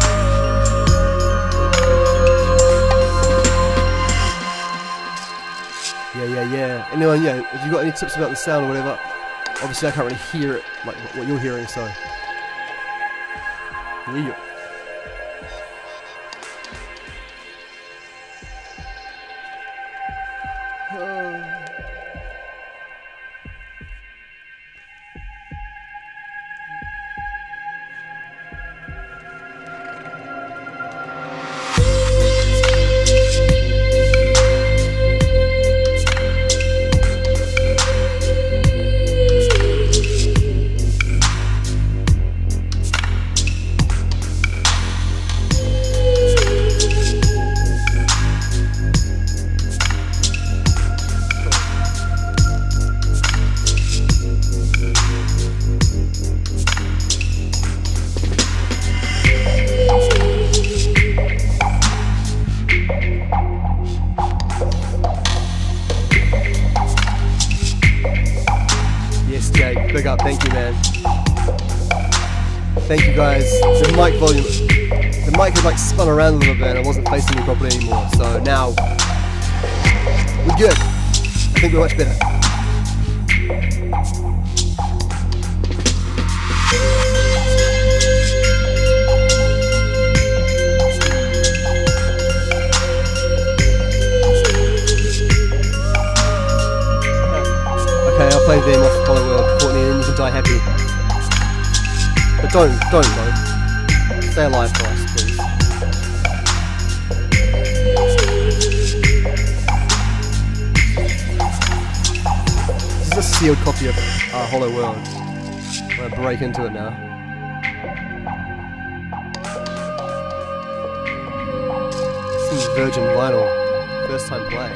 Yeah. Anyone, yeah, if you got any tips about the sound or whatever, obviously I can't really hear it like what you're hearing, so. Yeah. Big up, thank you man. Thank you guys. The mic volume, the mic had like spun around a little bit and it wasn't facing me properly anymore, so now we're good. I think we're much better. Okay, I'll play them off Hollow World, Courtney, and you can die happy. But don't though. Stay alive for us, please. This is a sealed copy of Hollow World. I'm gonna break into it now. This is virgin vinyl, first time play.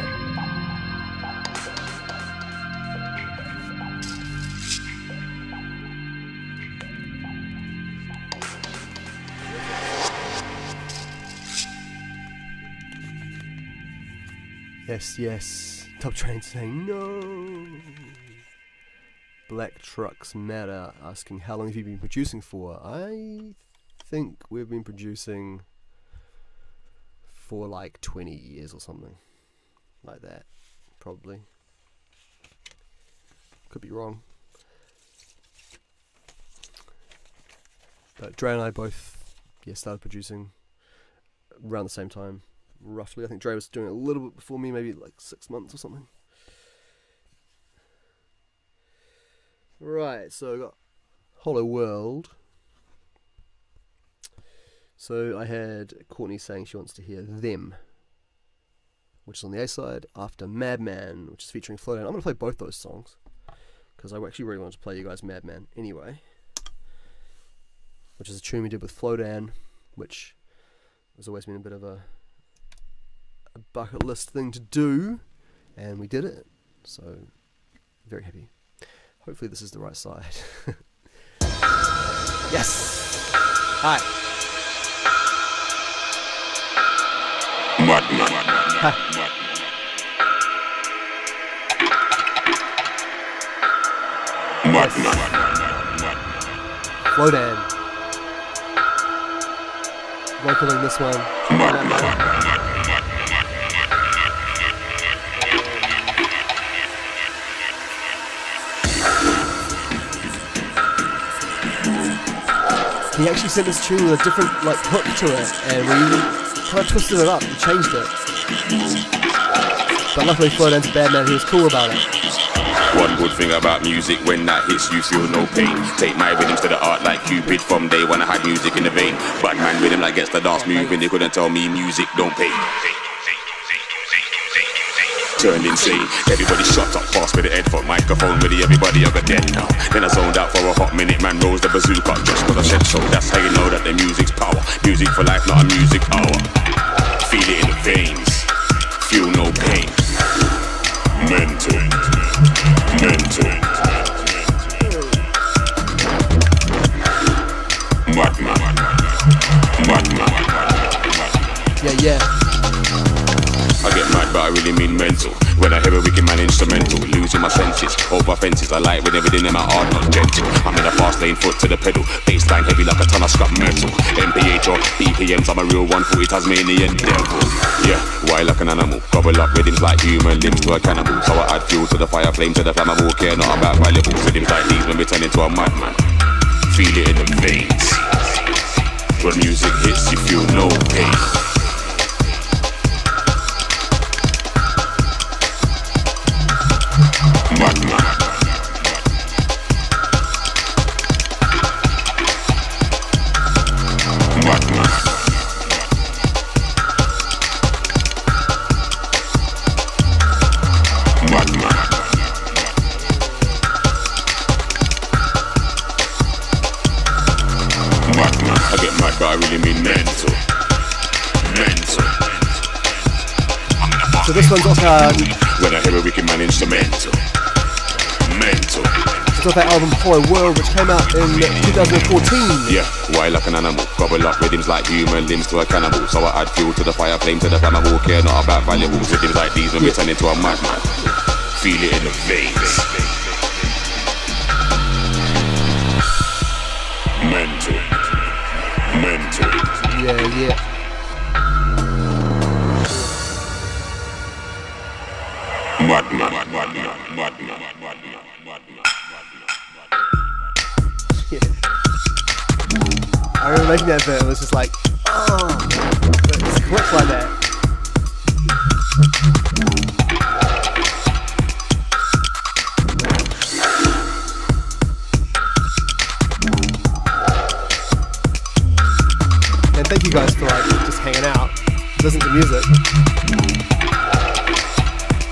Yes. Top Train saying no. Black Trucks Matter asking how long have you been producing for? I think we've been producing for like 20 years or something like that, probably. Could be wrong. But Dre and I both started producing around the same time. Roughly, I think Dre was doing it a little bit before me, maybe like 6 months or something. Right, so I got Hollow World. So I had Courtney saying she wants to hear Them, which is on the A side, after Madman, which is featuring Flowdown. I'm going to play both those songs, because I actually really wanted to play you guys Madman anyway, which is a tune we did with Flowdown, which has always been a bit of a bucket list thing to do, and we did it, so very happy. Hopefully this is the right side. Yes! Hi! Ha. Flowdown. Vocaling this one. he actually sent this tune with a different like hook to it, and we kind of twisted it up and changed it. But luckily Flowdown's bad man, he was cool about it. One good thing about music, when that hits you feel no pain. Take my rhythms to the art like Cupid from day when I had music in the vein. Bad man rhythm like gets the dance moving, they couldn't tell me music don't pay. Turned insane, everybody shut up fast with the headphone microphone with the everybody I got dead now. Then I zoned out for a hot minute, man rose the bazooka just cause I said so. That's how you know that the music's power. Music for life, not a music hour. Feel it in the veins, feel no pain. Mental, mental. Madman, madman. Yeah. I get mad but I really mean mental. When I hear a wicked man instrumental, losing my senses, over fences. I like with everything in my heart, not gentle. I'm in a fast lane, foot to the pedal. Baseline heavy like a ton of scrap metal. MPH or BPMs, I'm a real 140 Tasmanian devil. Yeah, wild like an animal. Gobble up rhythms like human limbs to a cannibal. So I add fuel to the fire, flame to the flammable. Care not about valuables. Rhythms like these when we turn into a madman. Feel it in the veins. When music hits, you feel no pain. Madman. Madman. Madman. Madman. I get mad but I really mean mental. Mental. So this one's off when I hear a wicked man instrumental. Mental. it's off that album Hollow World, which came out in 2014. Yeah, wild like an animal. Gobble up rhythms like human limbs to a cannibal. So I add fuel to the fire, flame to the flammable. Care not about valuables. Rhythms like these when we turn into a madman. Feel it in the veins. Mental. Mental. Yeah. Madman. I remember making that bit, it was just like, oh, it's clips like that. And thank you guys for like just hanging out, listening to music.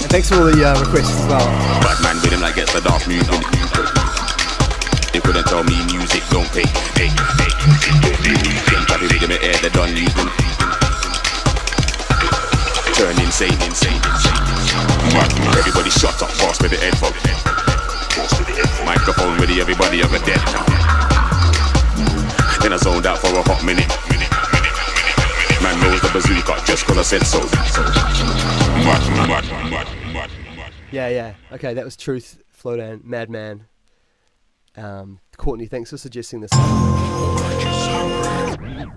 And thanks for all the requests as well. Batman with him like gets the dance moving. They couldn't tell me music don't pay. Hey. Them try to read them in air, they done using. Turn insane. Madman. Everybody shut up fast with the headphone. Microphone with the everybody of a dead now. Then I zoned out for a hot minute. Man knows the bazooka just cause I said so. Madman. Yeah. Okay, that was Truth, Flowdown, Madman. Courtney, thanks for suggesting this.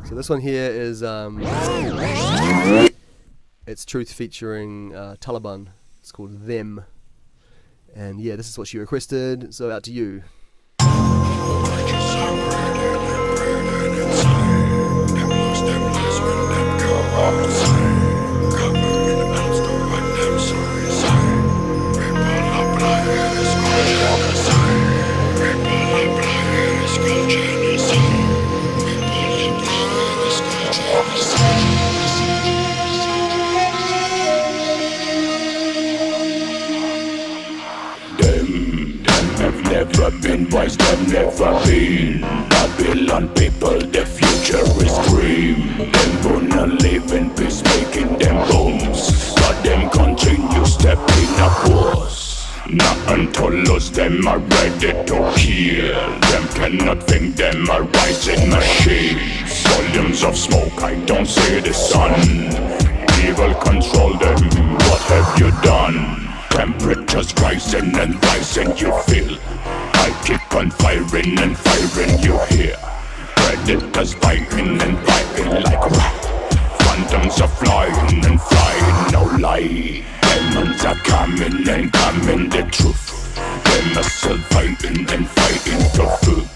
So this one here is it's Truth featuring Taliban. It's called Them. And yeah, this is what she requested, so out to you. Never been wise, they've never been. Babylon people, the future is grim. Them gonna live in peace, making them bones. But them continue stepping up wars. Not until us, them are ready to kill. Them cannot think, them are rising machines. Volumes of smoke, I don't see the sun. Evil control them, what have you done? Temperatures rising and rising, you feel. I keep on firing and firing, you hear. Predators biting and biting like rat. Phantoms are flying and flying, no lie. Demons are coming and coming, the truth. Them are still fighting and fighting for food.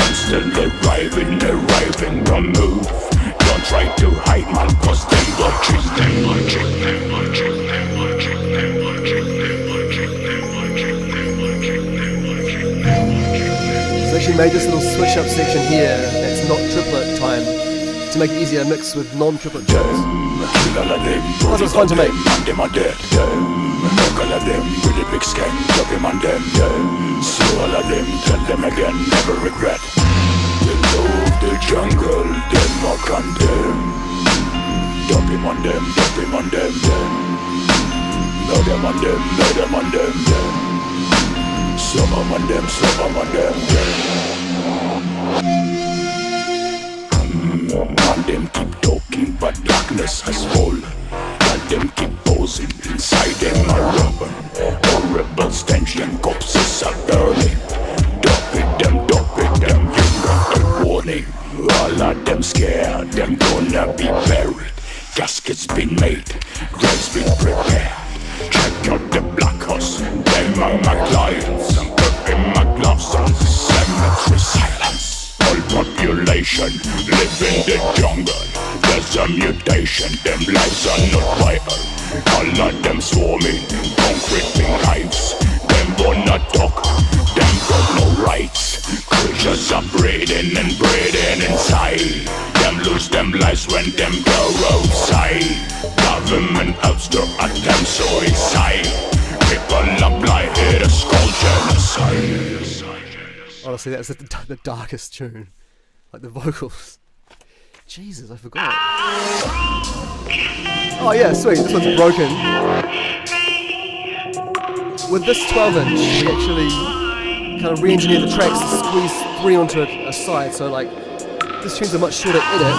them still arriving, don't move. Don't try to hide, man, cause them got trick, them got trick, them got trick, them got trick, them got trick, them got trick, them got trick, them got trick, them got trick, them got trick. So actually made this little switch up section here that's not triplet time to make it easier to mix with non-triplet tunes. That was fun to make. Them are dead, knock all of them with a big skank, drop him on them, slow all of them, tell them again, never regret. They love the jungle, them are condemned. Dump him on them, dump him on them, load them on them, load them on them, slum on them, slum on them, on them keep talking, but darkness has fallen. Let them keep posing, inside them are rubber. Horrible stench and corpses are burning. Dump it, them, you got the warning. All of them scared, them gonna be buried. Caskets been made, graves been prepared. Check out the black horse, them are my clients. I'm putting my gloves on, cemetery silence. All population live in the jungle. There's a mutation, them lives are not vital. All of them swarming, concrete beehives. Them wanna talk, them got no rights. Creatures are breeding and breeding inside. Them lose them lives when them go outside. Government outstore at them suicide. People apply here a skull genocide. Honestly, that's the darkest tune. Like the vocals. Jesus, I forgot. Oh yeah, sweet, this one's broken. With this 12-inch, we actually kind of re-engineer the tracks to squeeze 3 onto a side, so like, this tune's a much shorter edit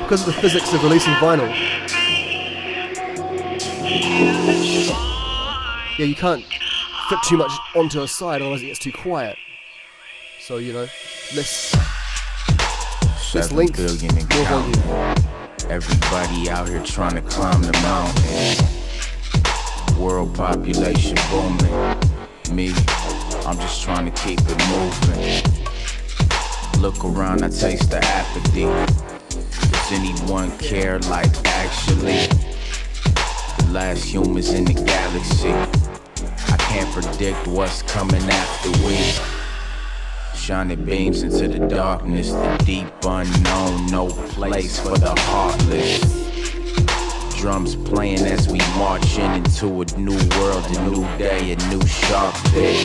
because of the physics of releasing vinyl. Yeah, you can't fit too much onto a side, otherwise it gets too quiet. So, you know, less length, more volume. Everybody out here trying to climb the mountain. World population booming. Me, I'm just trying to keep it moving. Look around, I taste the apathy. Does anyone care, like, actually? The last humans in the galaxy. I can't predict what's coming after we. Shining beams into the darkness, the deep unknown, no place for the heartless. Drums playing as we marching into a new world, a new day, a new sharp day.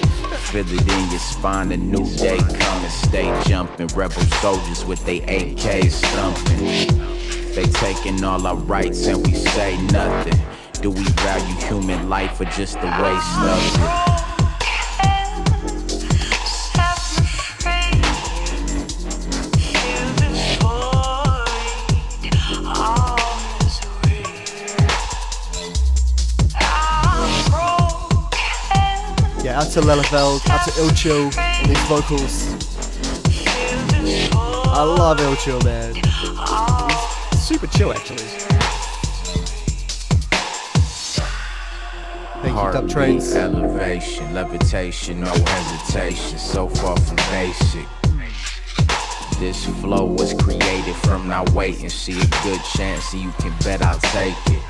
Feel it in your spine, a new day coming. Stay jumping, rebel soldiers with they AKs stumping. They taking all our rights and we say nothing. Do we value human life or just the waste of it? Yeah, out to Lelefeld, out to Ill Chill on these vocals. I love Ill Chill, man. He's super chill, actually. Thank you, Dub Trains. Elevation, levitation, no hesitation, so far from basic. This flow was created from not waiting. See a good chance, so you can bet I'll take it.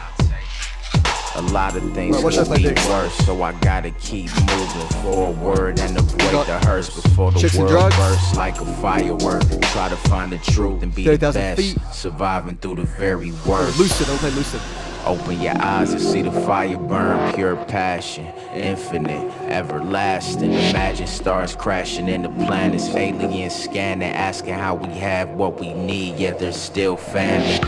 A lot of things could be worse, so I gotta keep moving forward and avoid the hearse before the world bursts like a firework. Try to find the truth and be the best, surviving through the very worst. Lucid, don't play Lucid. Open your eyes and see the fire burn, pure passion, infinite, everlasting. Imagine stars crashing into planets, aliens scanning, asking how we have what we need, yet there's still famine.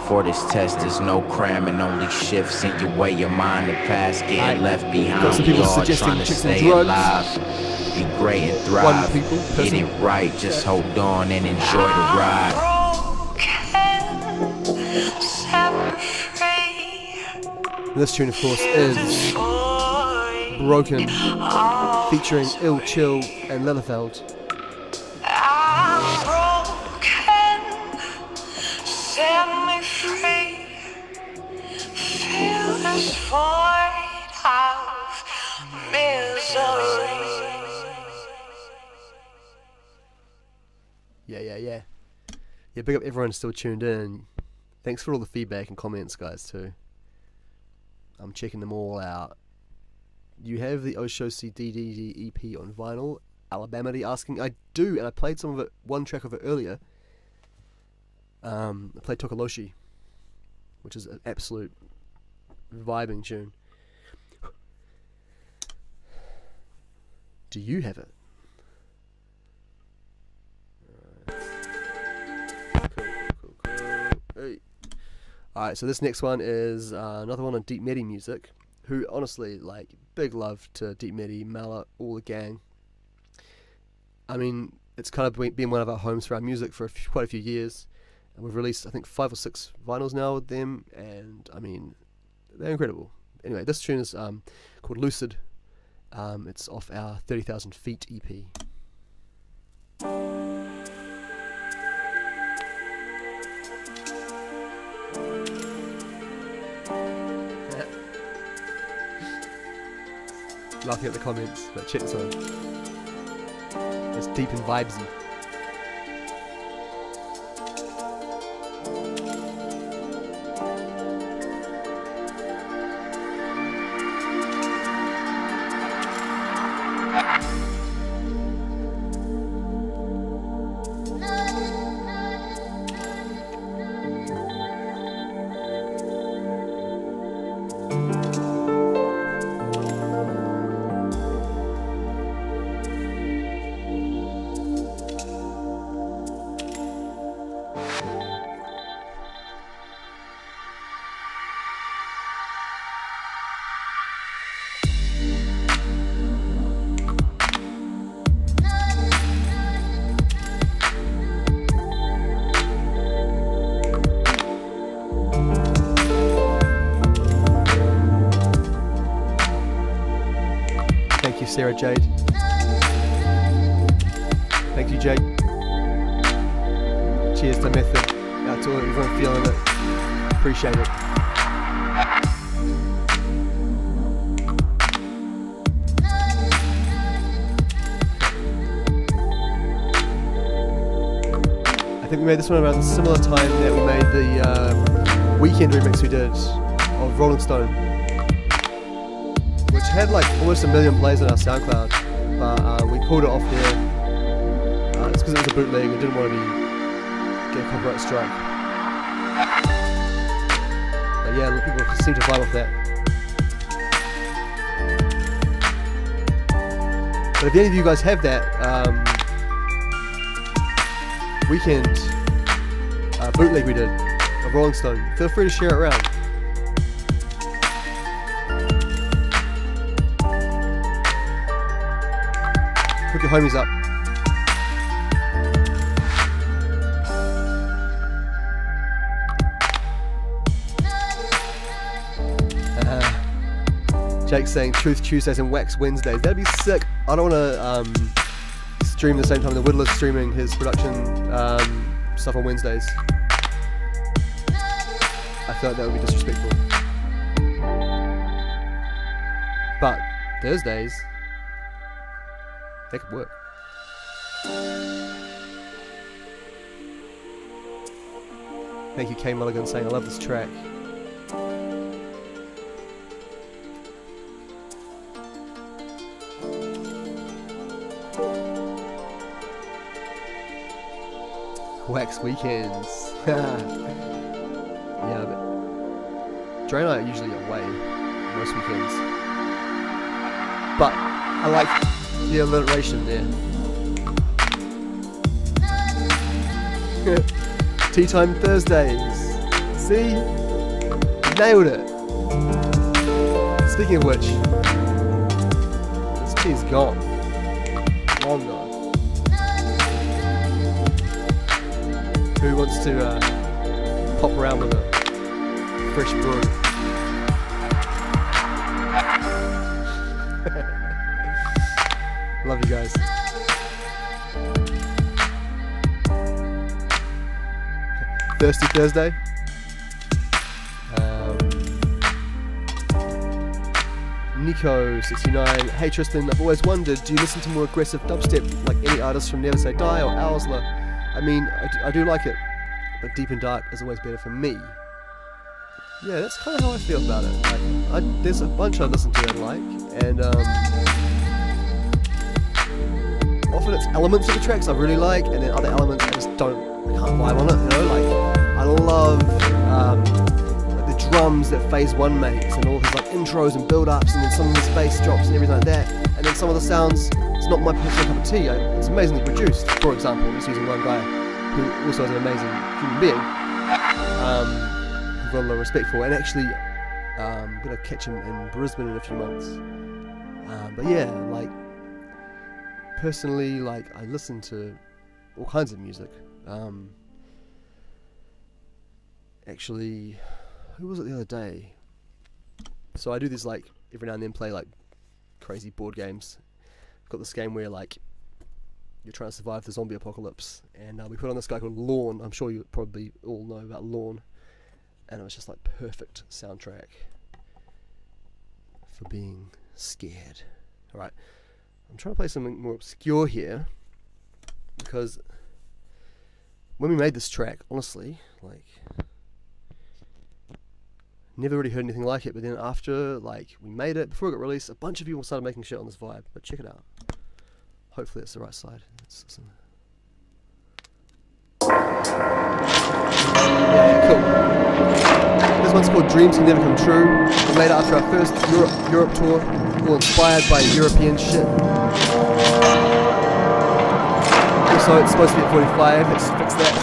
For this test, there's no cramming, only shifts in your way, your mind, the past getting left behind. Some people We all suggesting trying to chicks stay and drugs. alive, be great and thrive. Get it right, just hold on and enjoy the ride. This tune, of course, is Broken, featuring Ill Chill and Lelefeld. Set me free. Feel this void of misery. yeah. Yeah, big up everyone still tuned in. Thanks for all the feedback and comments, guys, too. I'm checking them all out. You have the Osho CDD EP on vinyl? Alabama asking. I do, and I played some of it, one track of it earlier. I played Tokoloshi, which is an absolute vibing tune. Do you have it? Cool. Hey. Alright, so this next one is another one on Deep Medi music, who honestly, like, big love to Deep Medi, Mala, all the gang. I mean, it's kind of been one of our homes for our music for quite a few years, and we've released, I think, 5 or 6 vinyls now with them, and I mean, they're incredible. Anyway, this tune is called Lucid. It's off our 30,000 Feet EP. Laughing at the comments, but check this out. It's deep and vibesy. Sarah Jade. Thank you, Jade. Cheers to Method. Out to everyone feeling it. Appreciate it. I think we made this one around a similar time that we made the weekend remix we did of Rolling Stone, which had like almost 1 million plays on our SoundCloud, but we pulled it off there. It's because it was a bootleg. We didn't want to get a copyright strike. But yeah, people seem to vibe off that. But if any of you guys have that weekend bootleg we did of Rolling Stone, feel free to share it around. Hook your homies up. Jake's saying Truth Tuesdays and Wax Wednesdays. That'd be sick. I don't want to stream the same time the Whittler's streaming his production stuff on Wednesdays. I feel like that would be disrespectful. But Thursdays, they could work. Thank you, K Mulligan, saying I love this track. Wax weekends. Yeah, but Dre and I are usually away most weekends. But I like the alliteration there. Tea Time Thursdays. See? Nailed it. Speaking of which, this tea's gone. Long gone. Who wants to pop around with a fresh brew? Love you guys. Thirsty Thursday. Nico69. Hey Tristan, I've always wondered, do you listen to more aggressive dubstep like any artists from Never Say Die or Owsler? I mean, I do like it, but deep and dark is always better for me. Yeah, that's kind of how I feel about it. Like, there's a bunch I listen to and like, and often it's elements of the tracks I really like, and then other elements I just I can't vibe on it, you know? Like, I love like the drums that Phase 1 makes, and all his like intros and build-ups, and then some of his bass drops and everything like that, and then some of the sounds, it's not my personal cup of tea. It's amazingly produced. For example, I'm just using one guy who also is an amazing human being, who've got a lot of respect for, and actually I'm going to catch him in Brisbane in a few months. But yeah, like, personally, like, I listen to all kinds of music. Actually, who was it the other day? So I do this, like, every now and then play like crazy board games. I've got this game where like you're trying to survive the zombie apocalypse, and we put on this guy called Lorne. I'm sure you probably all know about Lorne, and it was just like perfect soundtrack for being scared. Alright, I'm trying to play something more obscure here, because when we made this track, honestly, like, never really heard anything like it, but then after, like, we made it, before it got released, a bunch of people started making shit on this vibe. But check it out. Hopefully it's the right side. Yeah, cool. This one's called Dreams Can Never Come True. We made it after our first Europe tour, all inspired by European shit. Also, it's supposed to be at 45, let's fix that.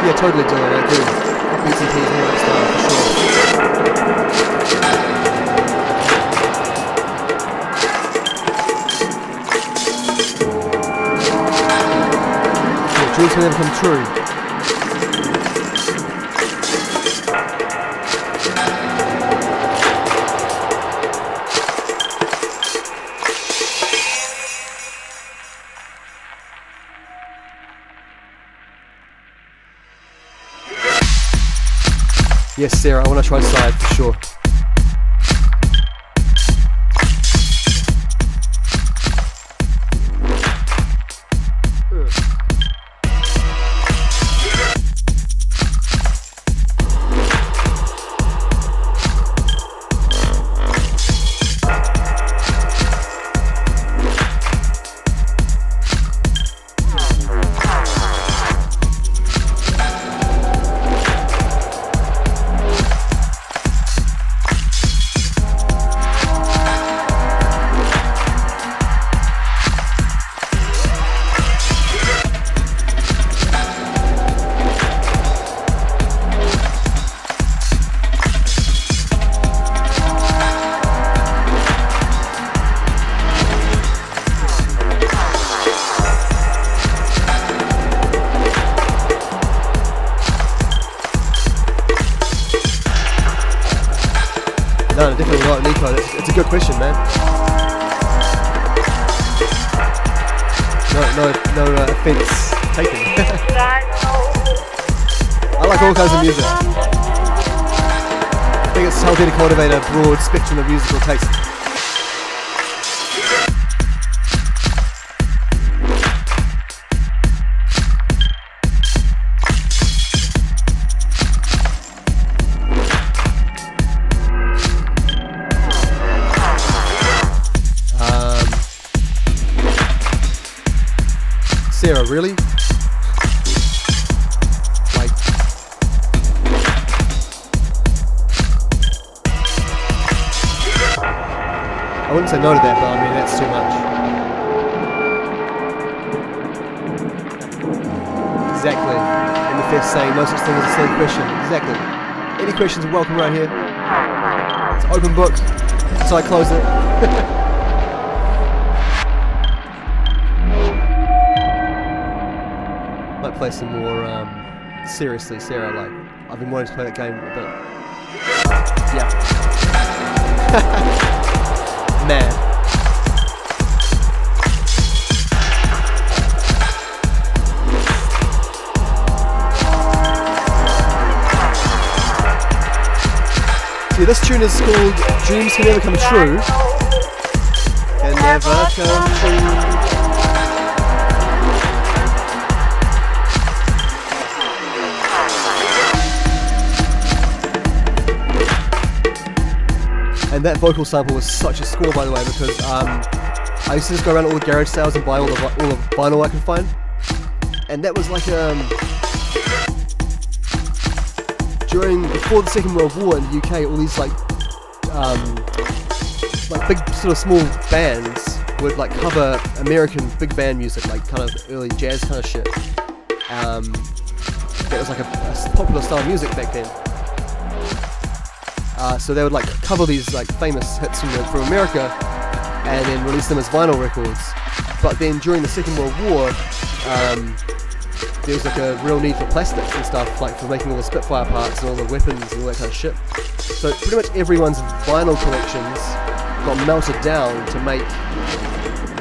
Yeah, totally Dylan, I agree. Beats and P's and all that style, for sure. Yeah, dreams can never come true. Yes, Sarah, I want to try side for sure. No, definitely not, Nico. It's a good question, man. No offense taken. I like all kinds of music. I think it's healthy to cultivate a broad spectrum of musical taste. Sarah, really? Like, I wouldn't say no to that, but I mean, that's too much. Exactly. And the first saying, no such thing as a silly question. Exactly. Any questions are welcome right here. It's an open book, so I close it. Might play some more, seriously, Sarah, like, I've been wanting to play that game, but, yeah. Mad. So this tune is called Dreams Can Never Come True. Can never come true. And that vocal sample was such a score, by the way, because I used to just go around all the garage sales and buy all the vinyl I could find. And that was like before the Second World War in the UK, all these like big sort of small bands would like cover American big band music, like kind of early jazz kind of shit. That was like a popular style of music back then. So they would like cover these like famous hits from America and then release them as vinyl records. But then during the Second World War, there was like a real need for plastics and stuff, like for making all the Spitfire parts and all the weapons and all that kind of shit. So pretty much everyone's vinyl collections got melted down to make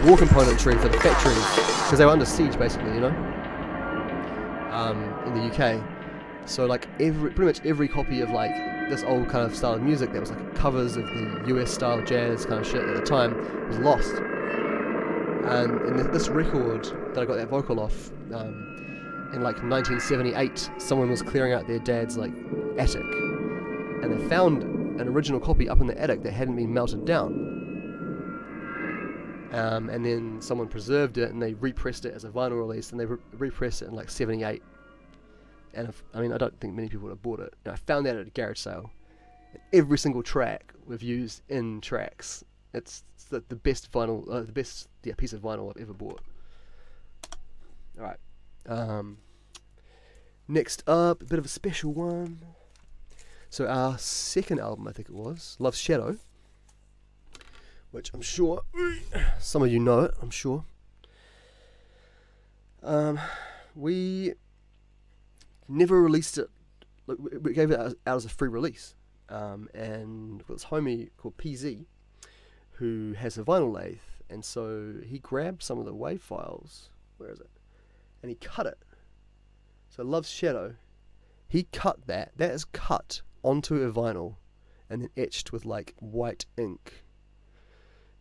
war componentry for the factories, because they were under siege basically, you know, in the UK. So like pretty much every copy of like this old kind of style of music that was like covers of the US style jazz kind of shit at the time was lost. And in this record that I got that vocal off, in like 1978, someone was clearing out their dad's like attic, and they found an original copy up in the attic that hadn't been melted down. And then someone preserved it and they repressed it as a vinyl release, and they repressed it in like 78. And I don't think many people would have bought it. And I found that at a garage sale. And every single track we've used in tracks. It's the best vinyl, piece of vinyl I've ever bought. All right. Next up, a bit of a special one. So our second album, I think it was, Love's Shadow, which I'm sure some of you know it, I'm sure. We never released it. We gave it out as a free release, and this homie called PZ, who has a vinyl lathe, and so he grabbed some of the WAV files. Where is it? And he cut it. So Love's Shadow, he cut that. That is cut onto a vinyl and then etched with like white ink.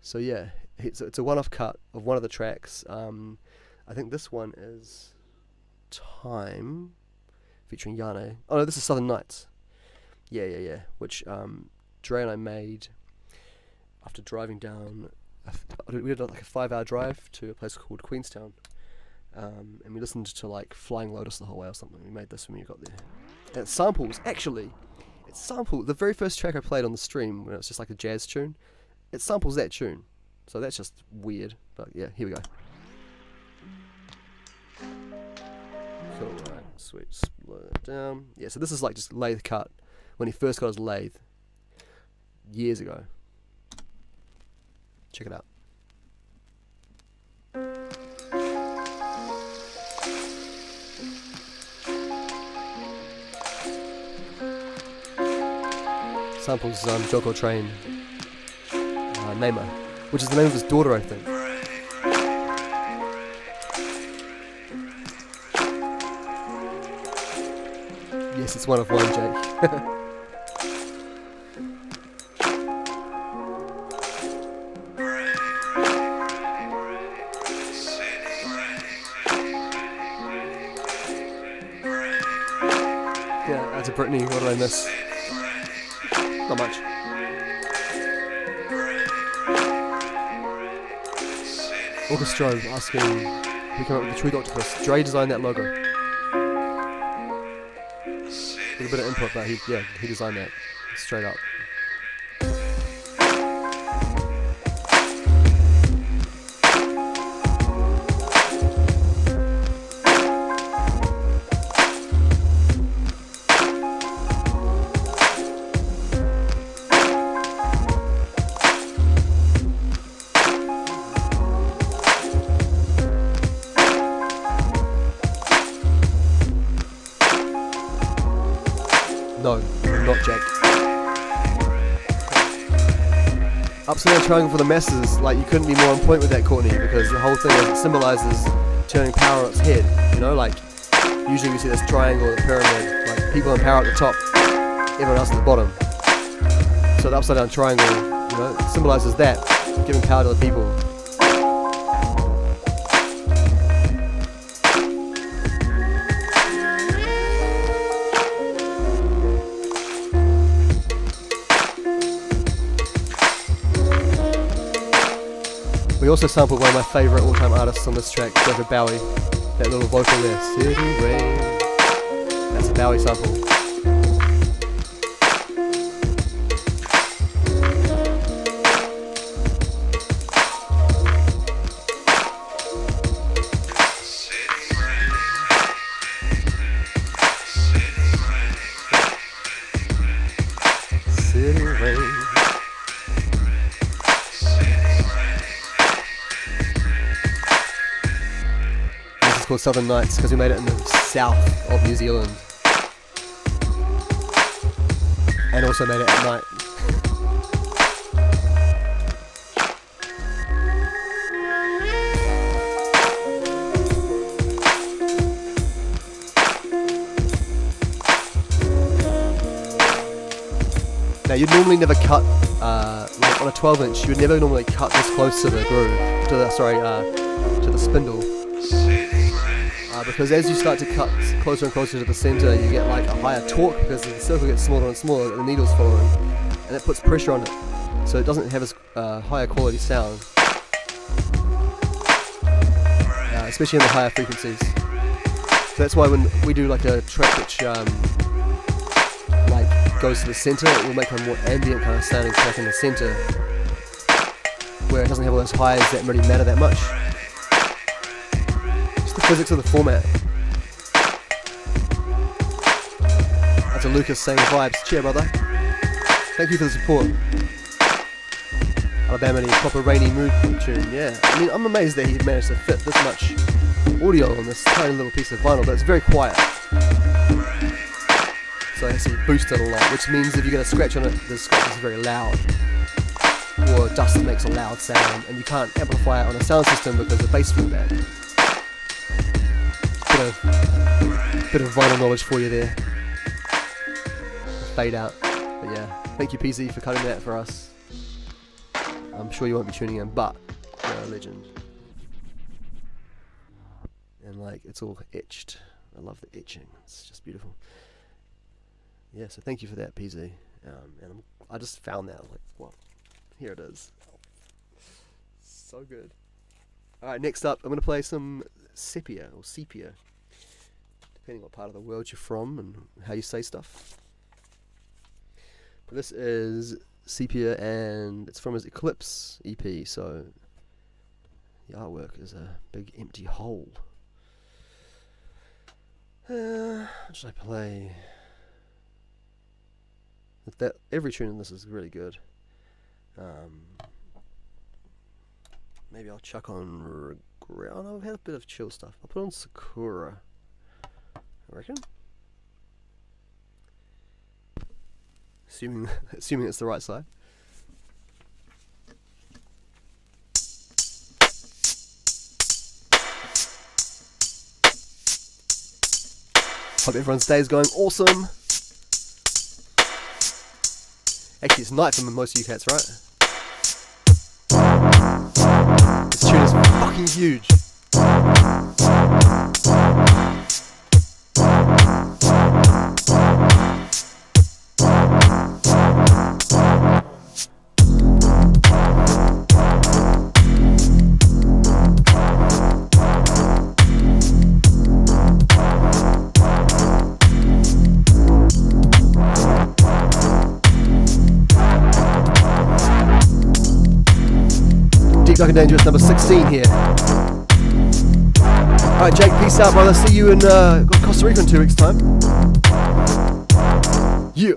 So yeah, it's a one-off cut of one of the tracks. I think this one is Time, featuring Yane. Oh no, this is Southern Nights. Yeah. Which Dre and I made after driving down. We did like a 5-hour drive to a place called Queenstown. And we listened to like Flying Lotus the whole way or something. We made this when we got there. And it samples, actually, the very first track I played on the stream when it was just like a jazz tune, it samples that tune. So that's just weird, but yeah, here we go. Cool, right, sweet, slow that down. Yeah, so this is like just lathe cut when he first got his lathe years ago. Check it out. Samples John Coltrane, Namer, which is the name of his daughter, I think. Yes, it's one of one, Jake. Yeah, that's a Britney. What did I miss? Not much. Orchestra asking who came up with the Truth Octopus. Dre designed that logo. With a bit of input, but he designed that straight up. No, not Jack. Upside down triangle for the masses, like you couldn't be more on point with that, Courtney, because the whole thing is it symbolizes turning power on its head. You know, like usually we see this triangle or the pyramid, like people in power at the top, everyone else at the bottom. So the upside down triangle, symbolizes that, giving power to the people. We also sampled one of my favourite all-time artists on this track, David Bowie. That little vocal there, City Rain. That's a Bowie sample. City Rain. Called Southern Nights because we made it in the south of New Zealand and also made it at night. Now you'd normally never cut like on a 12-inch you would never normally cut this close to the groove, to the spindle. Because as you start to cut closer and closer to the center, you get like a higher torque because the circle gets smaller and smaller, and the needle's following, and it puts pressure on it, so it doesn't have as higher quality sound, especially in the higher frequencies. So that's why when we do like a track which like goes to the center, it will make a more ambient kind of sounding track in the center, where it doesn't have all those highs that really matter that much. Physics of the format. That's a Lucas saying vibes. Cheer, brother. Thank you for the support. Alabama, proper rainy mood tune. Yeah, I mean, I'm amazed that he managed to fit this much audio on this tiny little piece of vinyl, but it's very quiet. So it has to be boosted a lot, which means if you get a scratch on it, the scratch is very loud. Or dust makes a loud sound, and you can't amplify it on a sound system because the bass feedback. Bit of vinyl knowledge for you there. Fade out. But yeah, thank you PZ for cutting that for us. I'm sure you won't be tuning in, but you're a legend. And like, it's all etched. I love the etching. It's just beautiful. Yeah, so thank you for that, PZ. And I just found that. Like, well, here it is. So good. Alright, next up, I'm going to play some sepia, depending what part of the world you're from and how you say stuff. But this is sepia, and it's from his Eclipse EP, so the artwork is a big empty hole. What should I play? Every tune in this is really good. Maybe I'll chuck on Regret. Oh no, I've had a bit of chill stuff. I'll put on Sakura, I reckon. Assuming it's the right side. Hope everyone's day is going awesome. Actually, it's night for most of you cats, right? This tune is fucking huge. Dark and Dangerous, number 16 here. Alright, Jake, peace out, brother. See you in Costa Rica in 2 weeks' time. Yeah.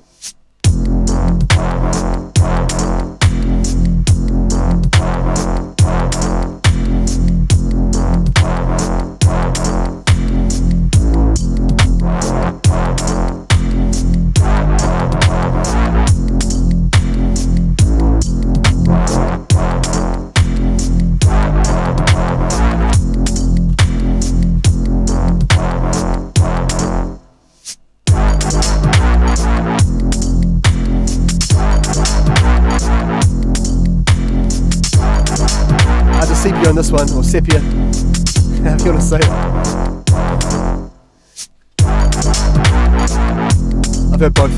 on this one, or sepia, however you want to say it. I've heard both.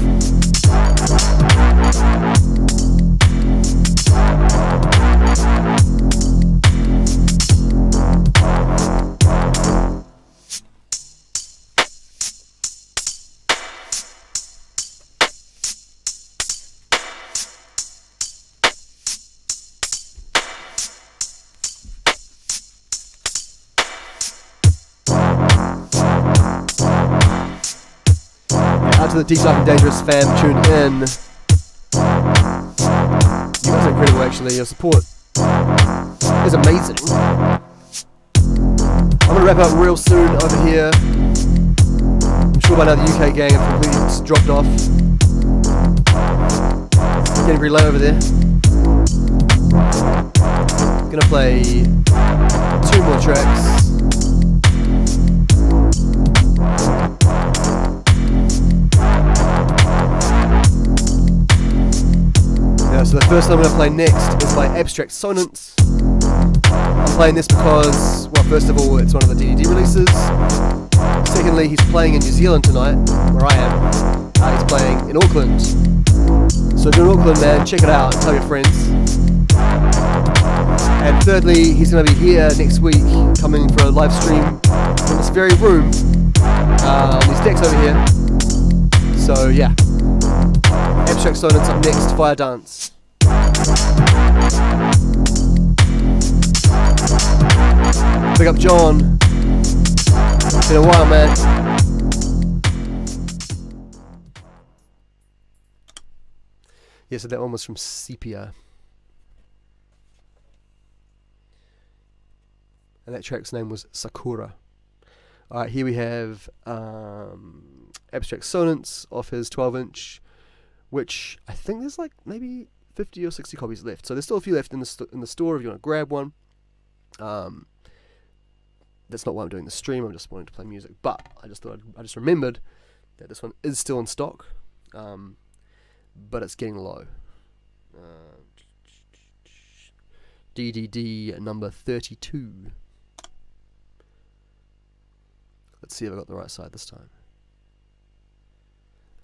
To the Deep Dark and Dangerous fam tuned in. You guys are incredible actually, your support is amazing. I'm going to wrap up real soon over here. I'm sure by now the UK gang have completely just dropped off. It's getting pretty late over there. I'm going to play 2 more tracks. So the first one I'm going to play next is by Abstract Sonance. I'm playing this because, well, first of all, it's one of the DDD releases. Secondly, he's playing in New Zealand tonight, where I am. He's playing in Auckland. So if you're in Auckland, man, check it out and tell your friends. And thirdly, he's going to be here next week, coming for a live stream from this very room, on these decks over here. So yeah. Abstract Sonance up next, Fire Dance. Pick up John. It's been a while, man. Yeah, so that one was from Sepia. And that track's name was Sakura. Alright, here we have Abstract Sonance off his 12-inch, which I think there's like maybe 50 or 60 copies left. So there's still a few left in the store if you want to grab one. That's not why I'm doing the stream. I'm just wanting to play music. But I just remembered that this one is still in stock, but it's getting low. DDD number 32. Let's see if I got the right side this time.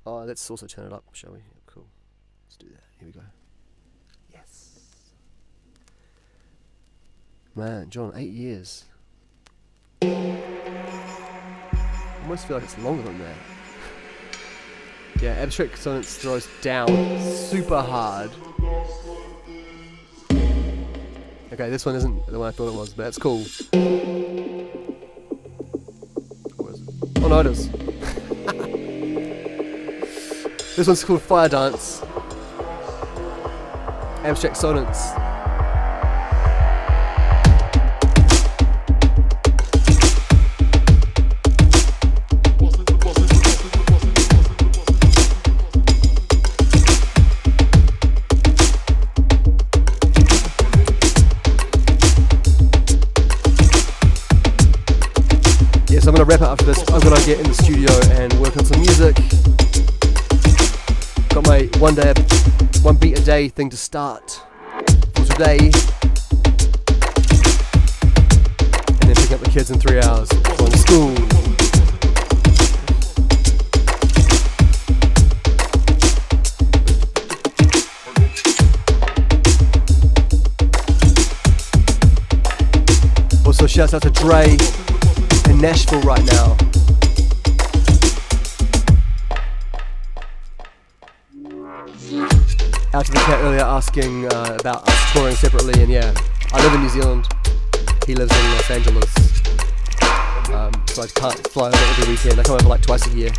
Oh, let's also turn it up, shall we? Cool. Let's do that. Here we go. Yes. Man, John, 8 years. I almost feel like it's longer than that. Yeah, Abstract Sonance throws down super hard. Okay, this one isn't the one I thought it was, but that's cool. What is it? Oh no, it is. This one's called Fire Dance. Abstract Sonance. Yes, I'm going to wrap it after this. I've got to get in the studio and work on some music. Got my one beat a day thing to start for today, and then pick up the kids in 3 hours from school. Also, shouts out to Dre in Nashville right now. Out to the cat earlier asking about us touring separately, and yeah, I live in New Zealand, he lives in Los Angeles, so I can't fly over every weekend. I come over like twice a year,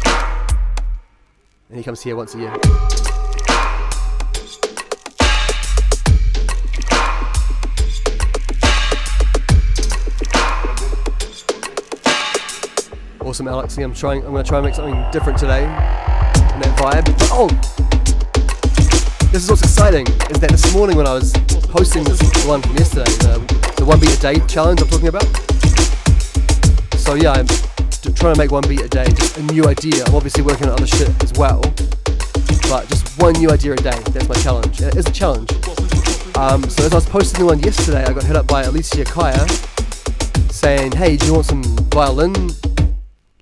and he comes here once a year. Awesome, Alex. Yeah, I'm going to try and make something different today in that vibe. But, oh! This is what's exciting, is that this morning when I was posting this one from yesterday, the one beat a day challenge I'm talking about. So yeah, I'm trying to make one beat a day, just a new idea. I'm obviously working on other shit as well, but just one new idea a day, that's my challenge. It is a challenge. So as I was posting the one yesterday, I got hit up by Alicia Kaya saying, hey, do you want some violin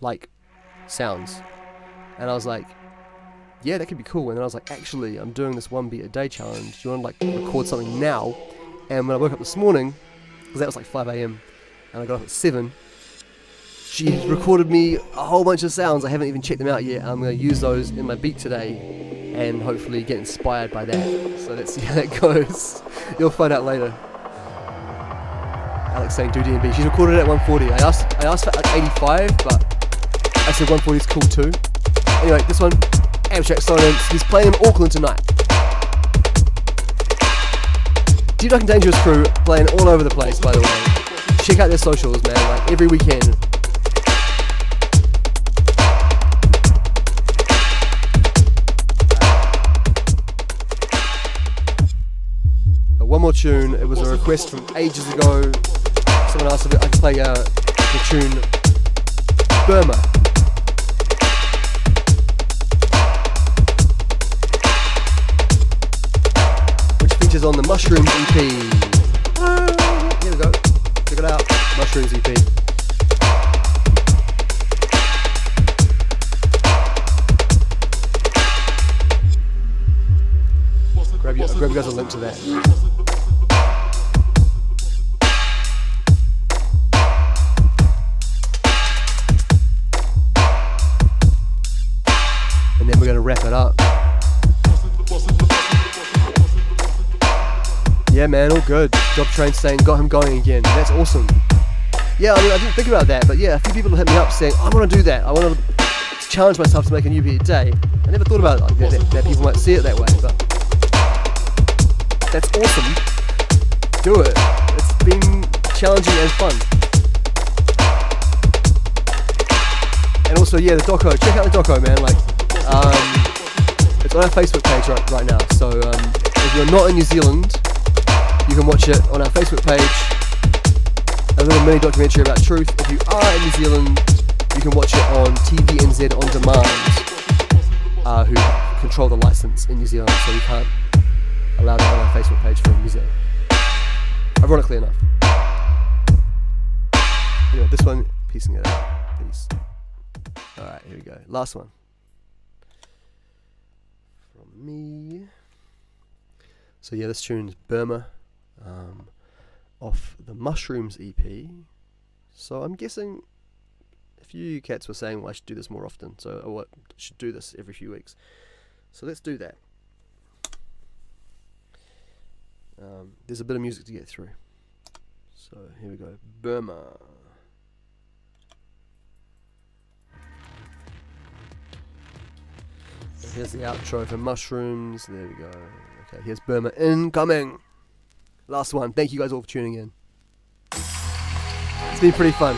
like sounds? And I was like, yeah, that could be cool. And then I was like, actually, I'm doing this 1 beat a day challenge. Do you want to like record something now? And when I woke up this morning, because that was like 5 a.m. and I got up at 7, she recorded me a whole bunch of sounds. I haven't even checked them out yet. I'm going to use those in my beat today and hopefully get inspired by that. So let's see how that goes. You'll find out later. Alex saying do D&B. She's recorded it at 140. I asked for like 85, but I said 140 is cool too. Anyway, this one, Abstract Silence. He's playing in Auckland tonight. Deep Dark and Dangerous crew playing all over the place, by the way. Check out their socials, man, like every weekend. One more tune. It was a request from ages ago. Someone asked if I could play the tune Burma. Which features on the Mushrooms EP. Here we go. Check it out. Mushrooms EP. Grab you guys a link to that. And then we're going to wrap it up. Yeah, man, all good. Job Train saying got him going again. That's awesome. Yeah, I mean, I didn't think about that, but yeah, a few people hit me up saying I want to do that. I want to challenge myself to make a new beat a day. I never thought about it like that people might see it that way, but that's awesome. Do it. It's been challenging and fun. And also, yeah, the doco. Check out the doco, man. Like, it's on our Facebook page right now. So if you're not in New Zealand, you can watch it on our Facebook page. A little mini documentary about truth. If you are in New Zealand, you can watch it on TVNZ On Demand, who control the license in New Zealand, so we can't allow that on our Facebook page for New Zealand. Ironically enough. Anyway, this one, piecing it out. Peace. Alright, here we go. Last one. From me. So yeah, this tune's Burma, off the Mushrooms EP. So I'm guessing a few cats were saying, well, I should do this more often. So I should do this every few weeks. So let's do that. There's a bit of music to get through. So here we go. Burma. Here's the outro for Mushrooms. There we go. Okay, here's Burma incoming. Last one. Thank you guys all for tuning in. It's been pretty fun.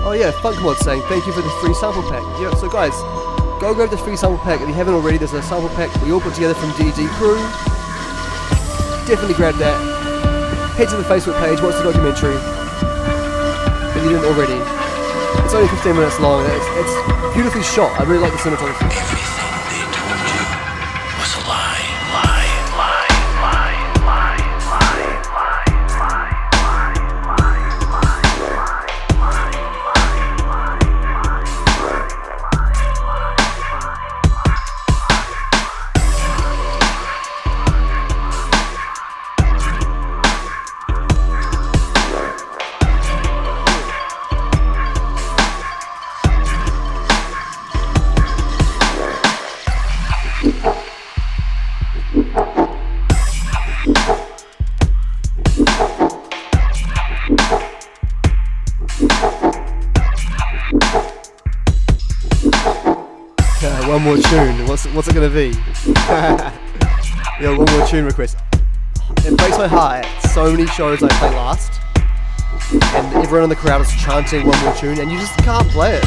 Oh yeah, Funkmod saying thank you for the free sample pack. Yeah, so guys, go grab the free sample pack if you haven't already. There's a sample pack we all put together from DD Crew. Definitely grab that. Head to the Facebook page, watch the documentary if you didn't already. It's only 15 minutes long. It's beautifully shot. I really like the cinematography. Everything they told you was a lie. One more tune. What's it gonna be? Yo, one more tune request. It breaks my heart. So many shows I play last, and everyone in the crowd is chanting one more tune, and you just can't play it.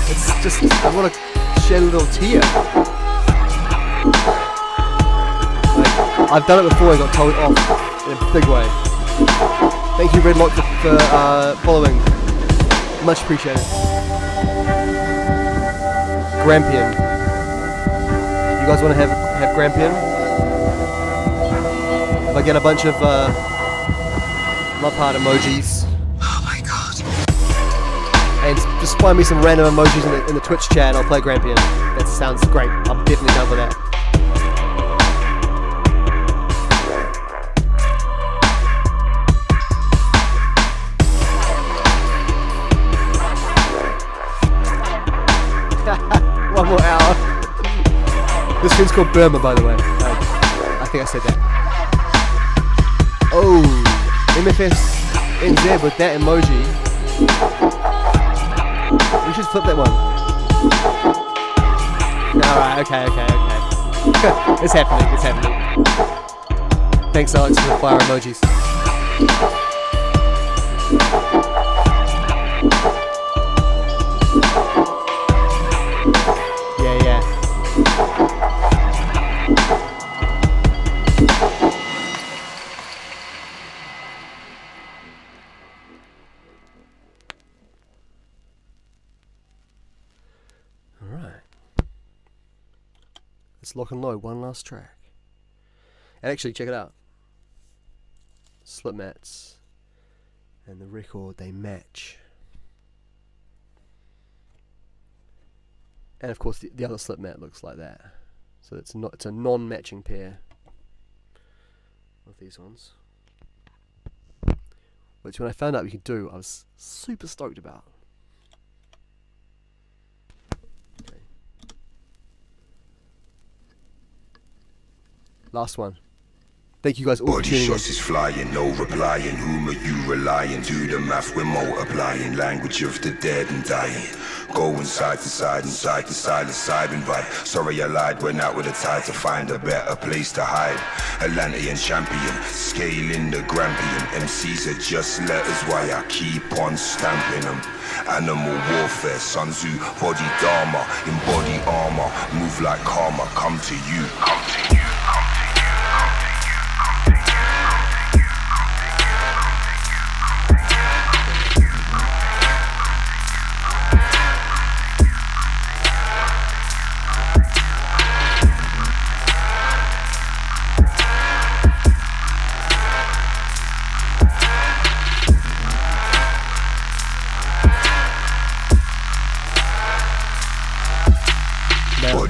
It's just, I want to shed a little tear. Like, I've done it before, I got told off in a big way. Thank you, Redlock, for following. Much appreciated. Grampian. You guys want to have Grampian? If I get a bunch of love heart emojis. Oh my god. And just find me some random emojis in the Twitch chat, I'll play Grampian. That sounds great. I'm definitely down for that. One more hour. This tune's called Burma, by the way. I think I said that. Oh, MFS NZ with that emoji. We should flip that one. Alright, okay. It's happening. Thanks, Alex, for the fire emojis. Yeah. Alright. Let's lock and load one last track. And actually, check it out. Slip mats and the record, they match. And of course the other slip mat looks like that. So it's a non-matching pair of these ones. Which when I found out we could do, I was super stoked about. Okay. Last one. Thank you guys all for tuning in. Body shots is flying, no replying. Whom are you relying? Do the math, we're multiplying. Language of the dead and dying. Going side to side and side to side, a side invite. Sorry I lied, went out with a tide to find a better place to hide. Atlantean champion, scaling the Grampian. MCs are just letters, why I keep on stamping them. Animal warfare, Sun Tzu, body dharma, embody armor. Move like karma, come to you, come to you.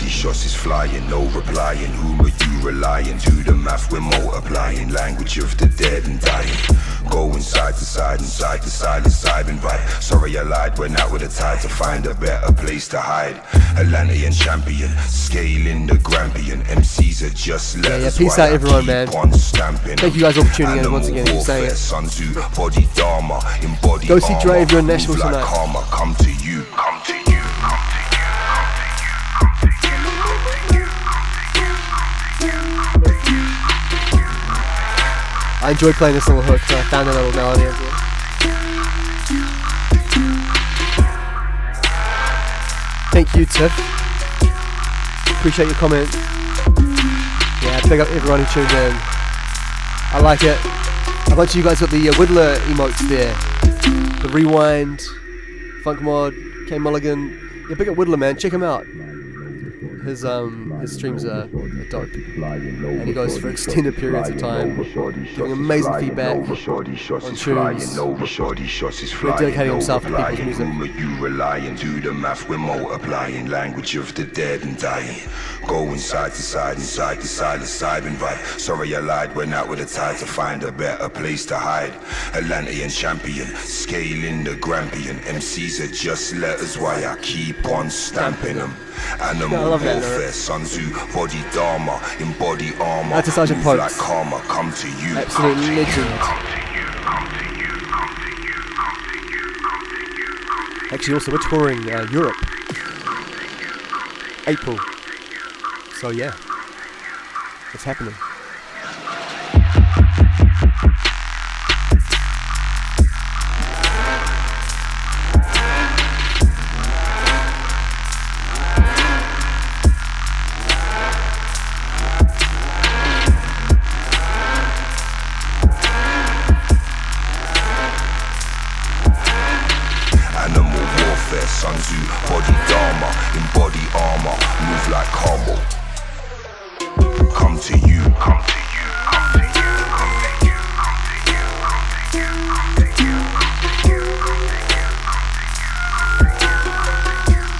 Shots is flying, no replying. Whom are you relying? Do the math, we're multiplying. Language of the dead and dying. Going side to side and side to side, a side invite. Sorry I lied, went out with a tide to find a better place to hide. Atlantean champion, scaling the Grampian. MCs are just letters. Peace out everyone, man. Thank you guys all for tuning in once again. Keep saying it. Go see Dre if you're in Nashville tonight. Karma, come to you, come to you. I enjoyed playing this little hook, so I found a little melody into it. Thank you, Tiff. Appreciate your comment. Yeah, big up everyone who tuned in. I like it. A bunch of you guys got the Whittler emotes there. The Rewind, Funk Mod, K Mulligan. Yeah, big up Whittler, man. Check him out. His streams are dope, and he goes for extended periods of time, giving amazing feedback on tunes, dedicating himself to people's music. You relying, do the math, we're multiplying. Language of the dead and dying. Going side to side and side to side, a side invite. Sorry I lied, went out with a tide to find a better place to hide. Atlantean champion, scaling the Grampian. MCs are just letters, why I keep on stamping them. Animal warfare, Sun Tzu, body dharma, embody armor. That's a Sergeant Pokes. Like karma, come to you. Absolute legend. Actually, also we're touring Europe, April. So yeah, it's happening. like combo. Come to you, come to you, come to you, come to you, come to you, come to you, come to you, come to you, come to you,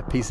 Peace out.